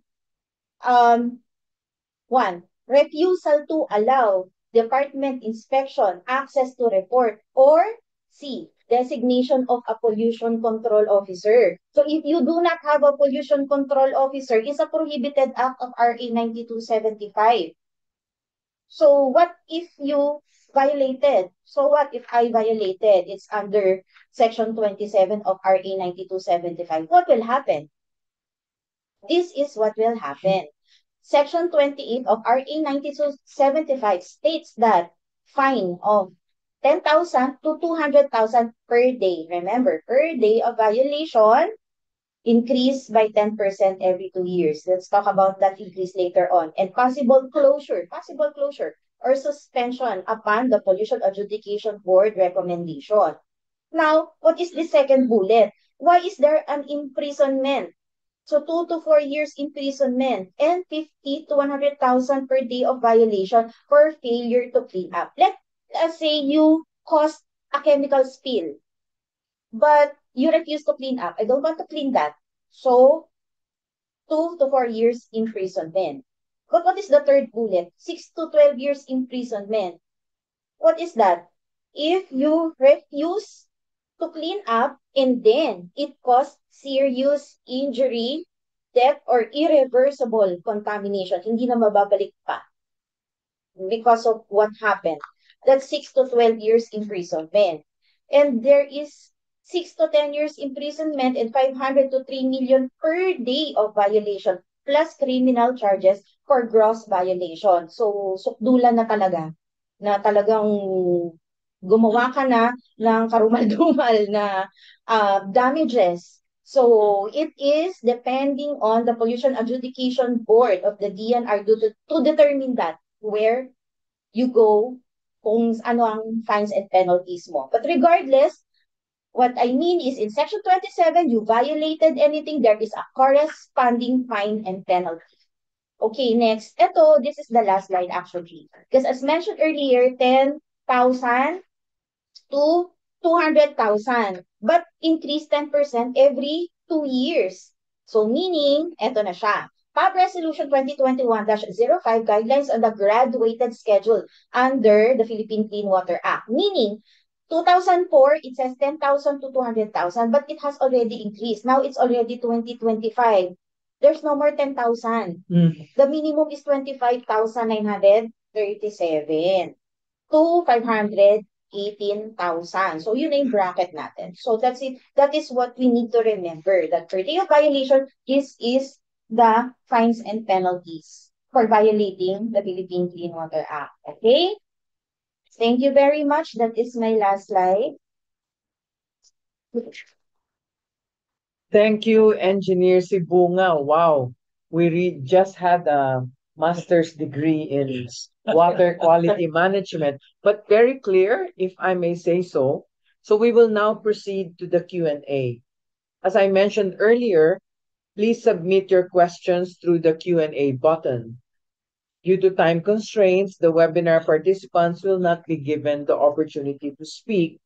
one, refusal to allow department inspection, access to report, or C, designation of a pollution control officer. So if you do not have a pollution control officer, it's a prohibited act of RA 9275. So what if you violated? So what if I violated? It's under section 27 of RA 9275. What will happen? This is what will happen. Section 28 of RA 9275 states that fine of 10,000 to 200,000 per day. Remember, per day of violation, increase by 10% every 2 years. Let's talk about that increase later on. And possible closure or suspension upon the Pollution Adjudication Board recommendation. Now, what is the second bullet? Why is there an imprisonment? So 2 to 4 years imprisonment and 50 to 100,000 per day of violation for failure to clean up. Let's say you caused a chemical spill, but you refuse to clean up. I don't want to clean that. So 2 to 4 years imprisonment. But what is the third bullet? 6 to 12 years imprisonment. What is that? If you refuse to clean up and then it causes serious injury, death, or irreversible contamination, hindi na mababalik pa because of what happened. That's 6 to 12 years imprisonment. And there is 6 to 10 years imprisonment and 500 to 3 million per day of violation plus criminal charges for gross violation. So, sukdulan na talagang gumawa ka na ng karumal-dumal na damages. So, it is depending on the Pollution Adjudication Board of the DNR to determine that where you go, kung ano ang fines and penalties mo. But regardless, what I mean is in Section 27, you violated anything, there is a corresponding fine and penalty. Okay, next. This is the last slide actually. Because as mentioned earlier, 10,000 to 200,000. But increase 10% every 2 years. So meaning, eto na siya. PAB Resolution 2021-05 Guidelines on the Graduated Schedule under the Philippine Clean Water Act. Meaning, 2004, it says 10,000 to 200,000, but it has already increased. Now it's already 2025. There's no more 10,000. The minimum is 25,937 to 518,000. So yun na yung bracket natin. So that's it. That is what we need to remember. That per day of violation, this is the fines and penalties for violating the Philippine Clean Water Act. Okay? Thank you very much. That is my last slide. Thank you, Engineer Sibunga. Wow, just had a master's degree in water quality management, but very clear, if I may say so. So we will now proceed to the Q&A. As I mentioned earlier, please submit your questions through the Q&A button. Due to time constraints, the webinar participants will not be given the opportunity to speak,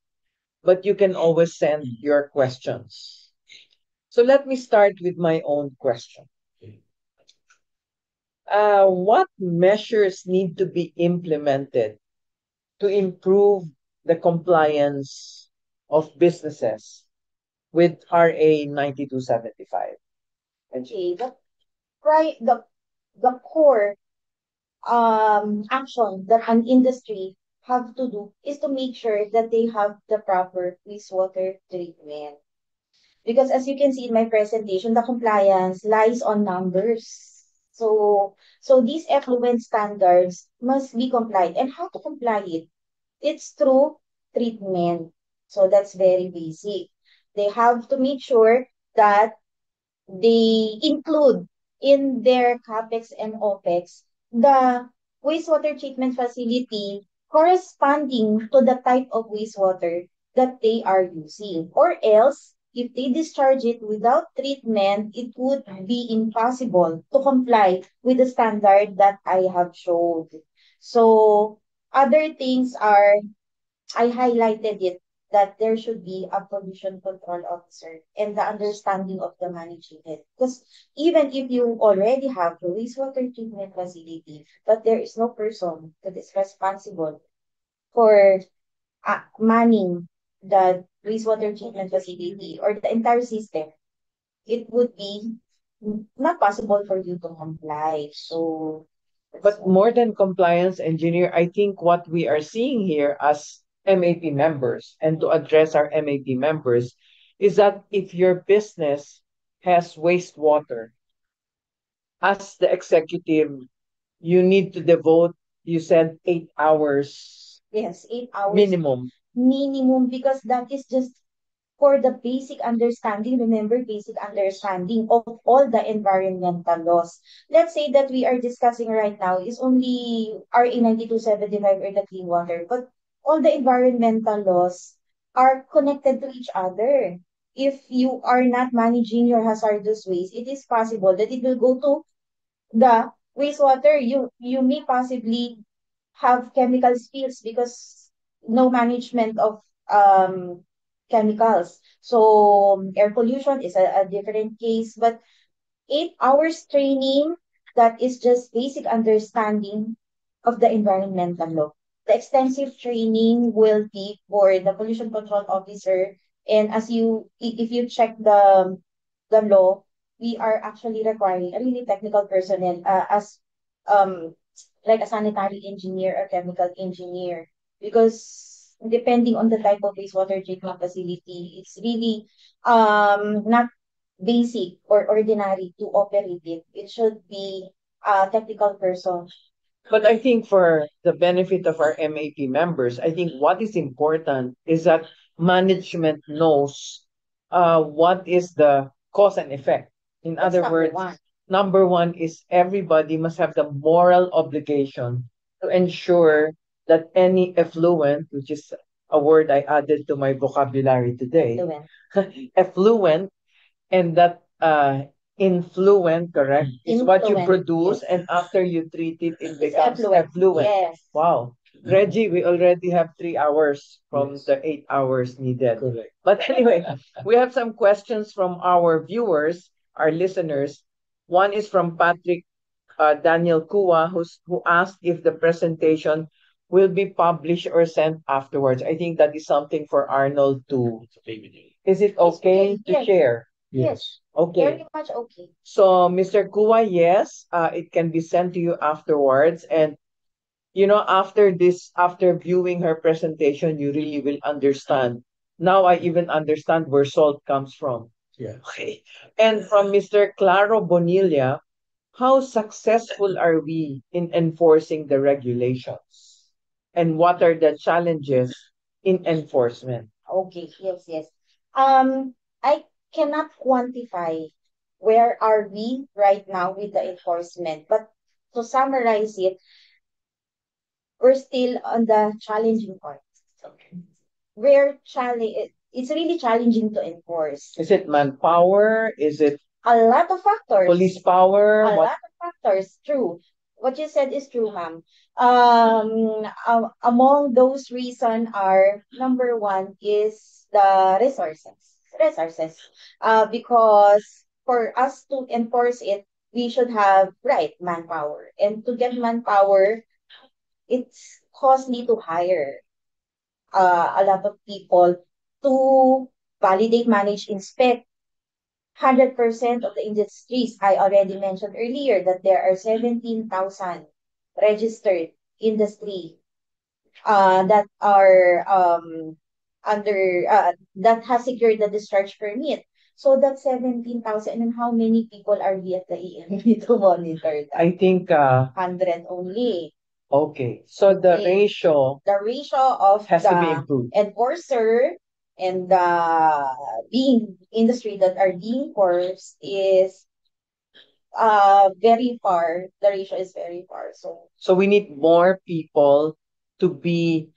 but you can always send your questions. So let me start with my own question. What measures need to be implemented to improve the compliance of businesses with RA 9275? Okay, the core action that an industry have to do is to make sure that they have the proper wastewater treatment. Because as you can see in my presentation, the compliance lies on numbers. So these effluent standards must be complied. And how to comply it? It's through treatment. So that's very basic. They have to make sure that they include in their CapEx and OpEx the wastewater treatment facility corresponding to the type of wastewater that they are using. Or else, if they discharge it without treatment, it would be impossible to comply with the standard that I have showed. So, other things are, I highlighted it, that there should be a pollution control officer and the understanding of the managing it. Because even if you already have the wastewater treatment facility, but there is no person that is responsible for manning the wastewater treatment facility or the entire system, it would be not possible for you to comply. So, But more than compliance, engineer, I think what we are seeing here as MAP members and to address our MAP members is that if your business has wastewater, as the executive, you need to devote, you said 8 hours yes, 8 hours minimum. minimum, because that is just for the basic understanding, remember, basic understanding of all the environmental laws. Let's say that we are discussing right now is only RA 9275 or the clean water, but all the environmental laws are connected to each other. if you are not managing your hazardous waste, it is possible that it will go to the wastewater. You may possibly have chemical spills because no management of chemicals. So air pollution is a different case, but 8 hours training, that is just basic understanding of the environmental law. The extensive training will be for the pollution control officer. And as if you check the law, we are actually requiring a really technical personnel as um like a sanitary engineer or chemical engineer, because depending on the type of wastewater treatment facility, it's really not basic or ordinary to operate it. It should be a technical person. But I think for the benefit of our MAP members, I think what is important is that management knows what is the cause and effect. In That's other number words, one. number one is everybody must have the moral obligation to ensure that any effluent, which is a word I added to my vocabulary today, effluent, and that influent, correct, is what you Influent, produce, yes. and after you treat it, it It's becomes effluent. effluent. Yes. Wow. Reggie, we already have 3 hours from Yes. the 8 hours needed. Correct. But anyway, we have some questions from our viewers, our listeners. One is from Patrick Daniel Kua, who asked if the presentation will be published or sent afterwards. I think that is something for Arnold to. It's okay with you. Is it okay to Yes. share? Yes. Okay. Very much okay. So, Mr. Kua, yes, it can be sent to you afterwards. And, after this, after viewing her presentation, you really will understand. Now I even understand where salt comes from. Yeah. Okay. And from Mr. Claro Bonilla, how successful are we in enforcing the regulations? And what are the challenges in enforcement? Okay. Yes, yes. I cannot quantify where are we right now with the enforcement, but to summarize it, we're still on the challenging part. Okay. It's really challenging to enforce. Is it manpower? Is it A lot of factors. police power? A What? lot of factors. True. What you said is true, ma'am. Among those reasons are, number one is the resources. Resources. Because for us to enforce it, we should have right manpower. And to get manpower, it's costly to hire a lot of people to validate, manage, inspect 100% of the industries. I already mentioned earlier that there are 17,000 registered industry that are that has secured the discharge permit. So that's 17,000, and how many people are we at the EMB to monitor that? I think 100 only. okay. So the Okay. ratio The ratio of has to be the improved. enforcer and the being industry that are being forced is very far. The ratio is very far. So So we need more people to be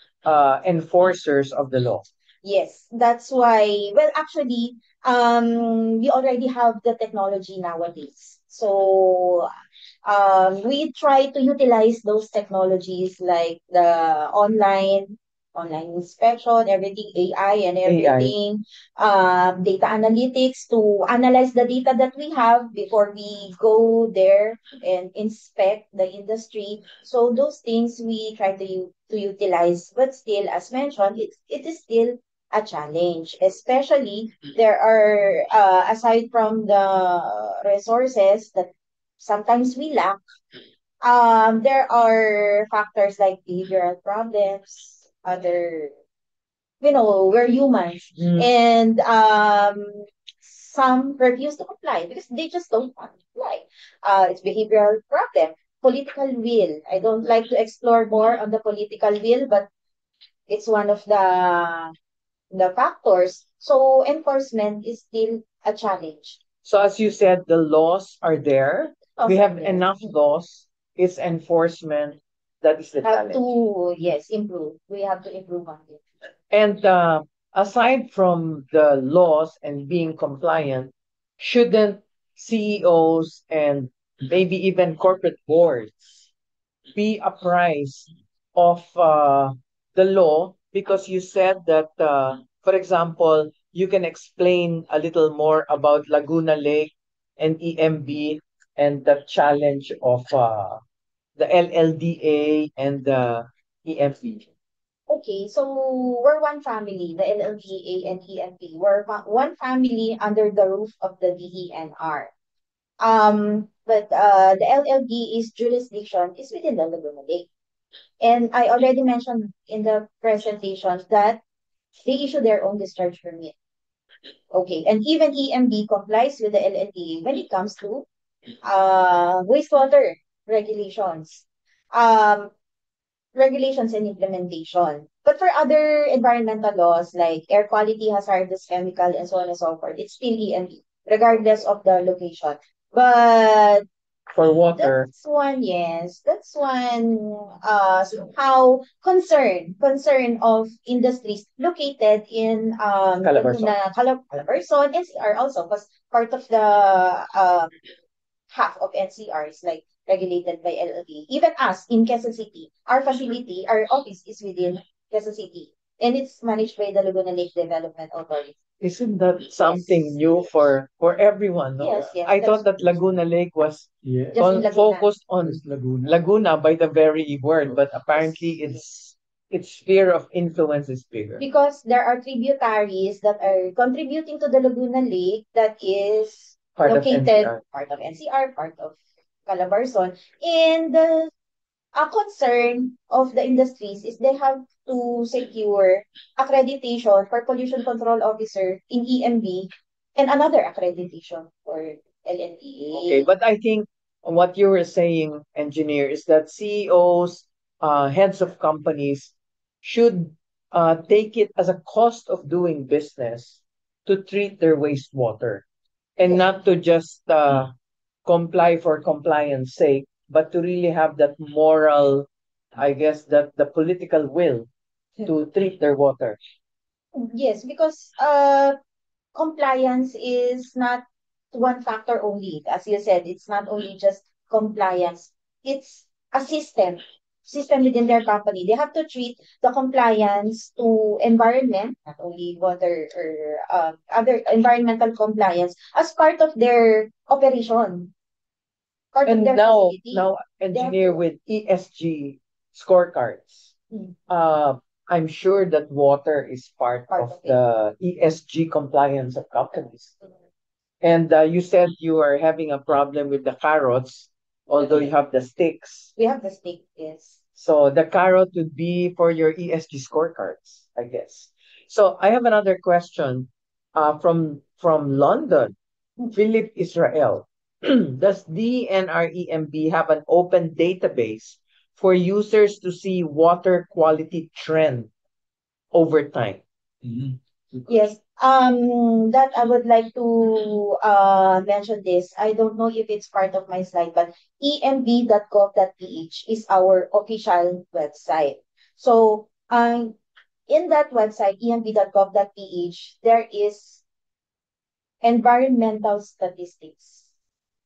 enforcers of the law. yes, that's why, well, actually, we already have the technology nowadays. So we try to utilize those technologies like the online inspection, everything, AI and everything, data analytics to analyze the data that we have before we go there and inspect the industry. So those things we try to utilize, but still, as mentioned, it is still a challenge. Especially, there are aside from the resources that sometimes we lack, there are factors like behavioral problems, other, we're humans, and some refuse to comply because they just don't want to comply. It's behavioral problem, political will. I don't like to explore more on the political will, but it's one of the factors. So enforcement is still a challenge. So as you said, the laws are there. We have There. enough laws. It's enforcement that is the Have challenge. to, yes, improve. We have to improve on it. And aside from the laws and being compliant, shouldn't CEOs and maybe even corporate boards be apprised of the law? Because you said that, for example, you can explain a little more about Laguna Lake and EMB and the challenge of the LLDA and the EMB. Okay, so we're one family, the LLDA and EMP. We're one family under the roof of the DENR. But the LLDA's jurisdiction is within the Laguna Lake. And I already mentioned in the presentation that they issue their own discharge permit. Okay, and even EMB complies with the LLDA when it comes to wastewater regulations. Um, regulations and implementation. But for other environmental laws like air quality, hazardous chemical, and so on and so forth, it's still EMP, regardless of the location. But For water, that's one, yes, that's one somehow concern of industries located in Calabarzon. Laguna, Calabarzon, NCR also, because part of the half of NCR is like regulated by LLD. Even us in Quezon City, our facility, our office is within Quezon City, and it's managed by the Laguna Lake Development Authority. isn't that something new for everyone? No? Yes, yes, I that's thought that Laguna Lake was Yeah. just in Laguna. focused on Just Laguna. Laguna by the very word, but apparently its sphere of influence is bigger. Because there are tributaries that are contributing to the Laguna Lake that is Part of located NCR. part of NCR, part of Calabarzon. And the a concern of the industries is they have to secure accreditation for pollution control officer in EMB and another accreditation for Okay, LNEA. but I think what you were saying, engineer, is that CEOs, heads of companies should take it as a cost of doing business to treat their wastewater and Yes. not to just comply for compliance sake, but to really have that moral, I guess, that the political will to treat their water. Yes, because compliance is not one factor only. As you said, it's not only just compliance. It's a system within their company. They have to treat the compliance to environment, not only water or other environmental compliance, as part of their operation, part of And their now, facility. now They have engineer to. with ESG scorecards. Mm, Uh, I'm sure that water is part part of of it. the ESG compliance of companies. And you said you are having a problem with the carrots, although you have the sticks. We have the stake, yes. So the carrot would be for your ESG scorecards, I guess. So I have another question from London, Philip Israel. Does DNREMB have an open database for users to see water quality trend over time? Mhm. Yes. That I would like to mention this. I don't know if it's part of my slide, but emb.gov.ph is our official website. So, in that website, emb.gov.ph, there is environmental statistics.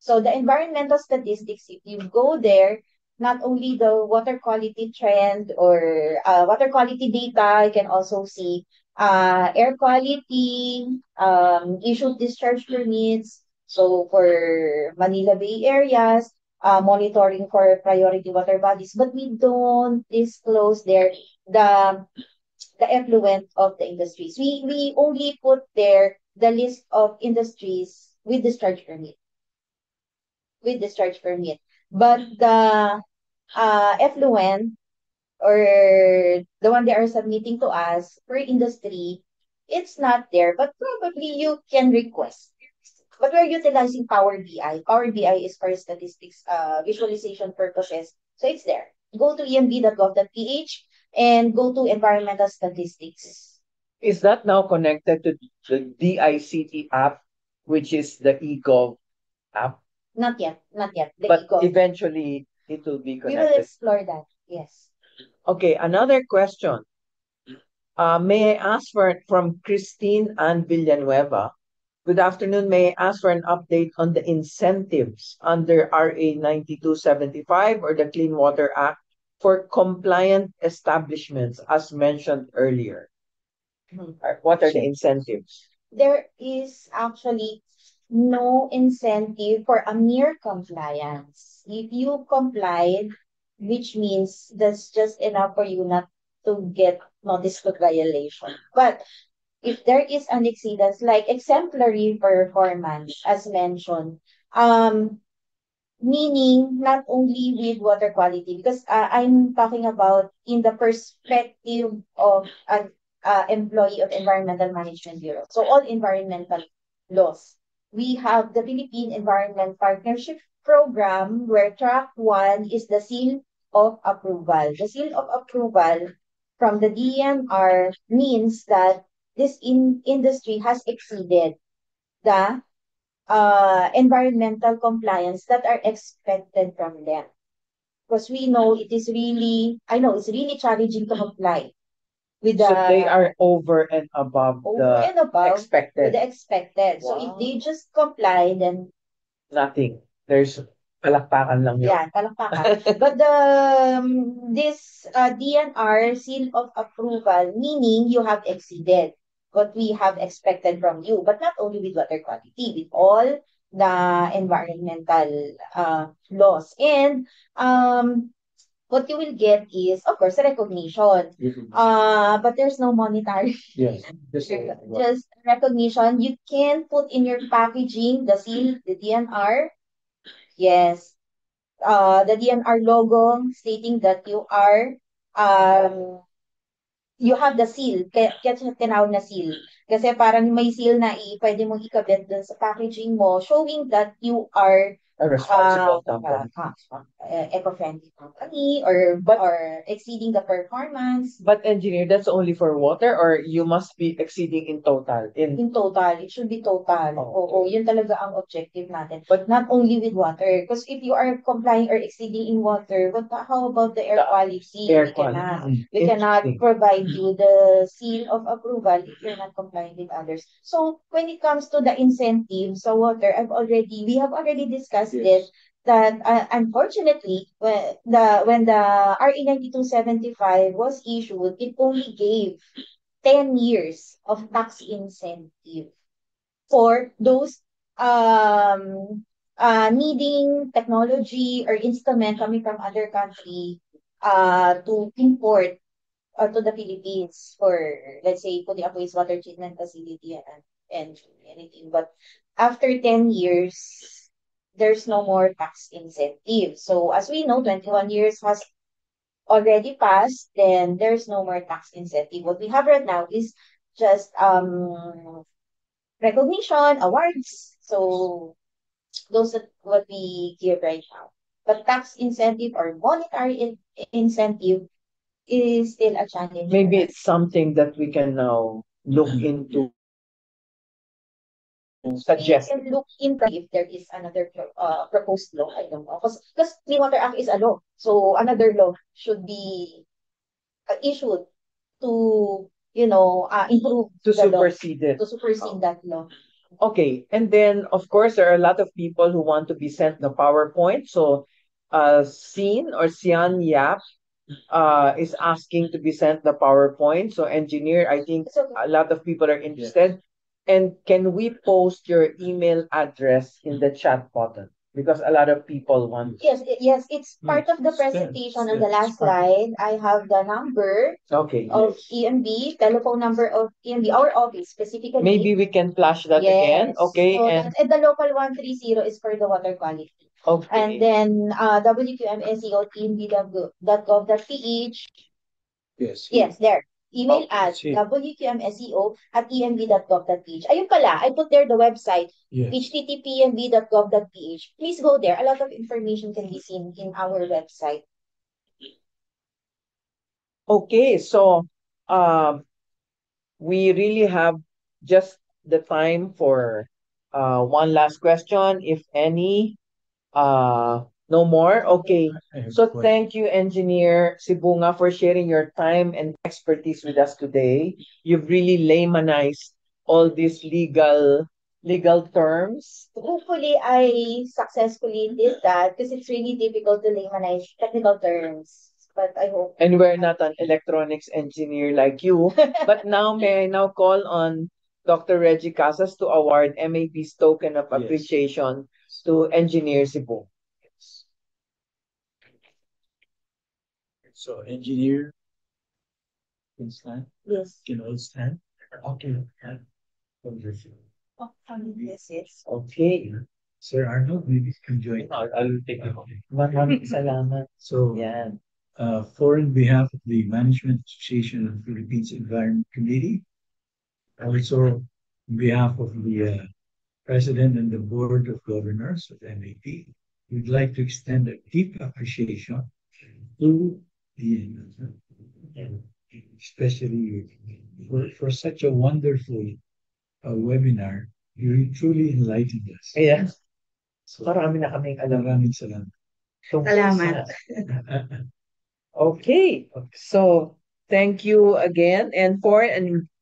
So the environmental statistics, if you go there, not only the water quality trend or water quality data, you can also see air quality, issued discharge permits. So for Manila Bay areas, monitoring for priority water bodies, but we don't disclose there the the effluent of the industries. We only put there the list of industries with discharge permit. But the effluent or the one they are submitting to us per industry, it's not there. But probably you can request. But we're utilizing Power BI. Power BI is for statistics visualization purposes. So it's there. Go to emb.gov.ph and go to environmental statistics. Is that now connected to the DICT app, which is the eGov app? Not yet, not yet. The But eco. eventually it will be We will connected. explore that. Yes. Okay, another question. May I ask for from Christine and Villanueva? Good afternoon. May I ask for an update on the incentives under RA 9275 or the Clean Water Act for compliant establishments, as mentioned earlier? What are the incentives? There is actually no incentive for a mere compliance. If you complied, which means that's just enough for you not to get notice of violation. But if there is an exceedance, like exemplary performance, as mentioned, meaning not only with water quality, because I'm talking about in the perspective of an employee of Environmental Management Bureau. So all environmental laws. We have the Philippine Environment Partnership Program where track one is the seal of approval. The seal of approval from the DNR means that this industry has exceeded the environmental compliance that are expected from them. Because we know it is really, I know it's really challenging to comply with So they the are over and above over the and above with expected. the expected. So if Wow. they just comply, then Nothing. There's palakpakan lang yun. yeah, palakpakan. But this DNR seal of approval, meaning you have exceeded what we have expected from you, but not only with water quality, with all the environmental laws. And what you will get is, of course, recognition. But there's no monetary. Yes. Just recognition. You can put in your packaging the seal, the DNR. Yes, the DNR logo stating that um, you have the seal, kaya tinawag na seal. Kasi parang may seal na pwede mong ikabit dun sa packaging mo, showing that you are A responsible company. eco-friendly company or exceeding the performance. But engineer, that's only for water or you must be exceeding in total? In total, it should be total. Oh, Oo, yun talaga ang objective natin. But Not only with water. Because if you are complying or exceeding in water, but how about the air The quality? air We quality. cannot. Mm, We cannot interesting. provide you the seal of approval if you're not complying with others. So when it comes to the incentives sa water, we have already discussed it that unfortunately when the RA 9275 was issued, it only gave 10 years of tax incentive for those needing technology or instrument coming from other country to import to the Philippines for, let's say, putting up wastewater treatment facility and anything. But after 10 years, there's no more tax incentive. So as we know, 21 years has already passed, then there's no more tax incentive. What we have right now is just recognition, awards. So those are what we give right now. But tax incentive or monetary incentive is still a challenge. Maybe it's something that we can now look into suggest. We can look into if there is another proposed law. I don't know. Because Clean Water Act is a law. So another law should be issued to, improve To the law, supersede it. to supersede that law. Okay, and then of course there are a lot of people who want to be sent the PowerPoint. So Seen or Sian Yap is asking to be sent the PowerPoint. So engineer, I think So a lot of people are interested. And can we post your email address in the chat button? Because a lot of people want. yes, it's part of the Yes, presentation on the yes, last it's part of slide. I have the number Okay. of EMB, telephone number of EMB, our office specifically. Maybe we can flash that again. Yes. Okay. So And the local 130 is for the water quality. okay. And then wqmseo@emb.gov.ph. Yes. Yes, there. Email Okay, at see. wqmseo@emb.gov.ph. Ayun pala, I put there the website, Yes. http.emb.gov.ph. Please go there. A lot of information can be seen in our website. Okay, so we really have just the time for one last question, if any. No more? Okay. I have So questions. thank you, Engineer Sibunga, for sharing your time and expertise with us today. You've really laymanized all these legal terms. Hopefully, I successfully did that because it's really difficult to laymanize technical terms. But I hope. And we're not an electronics engineer like you. But now, may I now call on Dr. Reggie Casas to award MAP's token of Yes. appreciation to Engineer Cebu. So, engineer, can stand? Yes. Can all stand? Okay. Wonderful. Oh, yes, yes. Okay. Sir Arnold, maybe you can join. I'll take it. Maraming salamat. So, Yan. for on behalf of the Management Association of the Philippines Environment Committee, also on behalf of the President and the Board of Governors of MAP, we'd like to extend a deep appreciation to the, especially for such a wonderful webinar. You truly enlightened us. Ayan. So, Marami na kaming alam. maraming salamat. tungkol Salamat. sa- Okay. So thank you again. And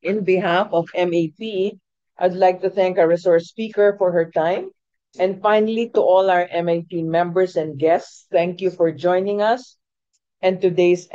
in behalf of MAP, I'd like to thank our resource speaker for her time. And finally, to all our MAP members and guests, thank you for joining us. And today's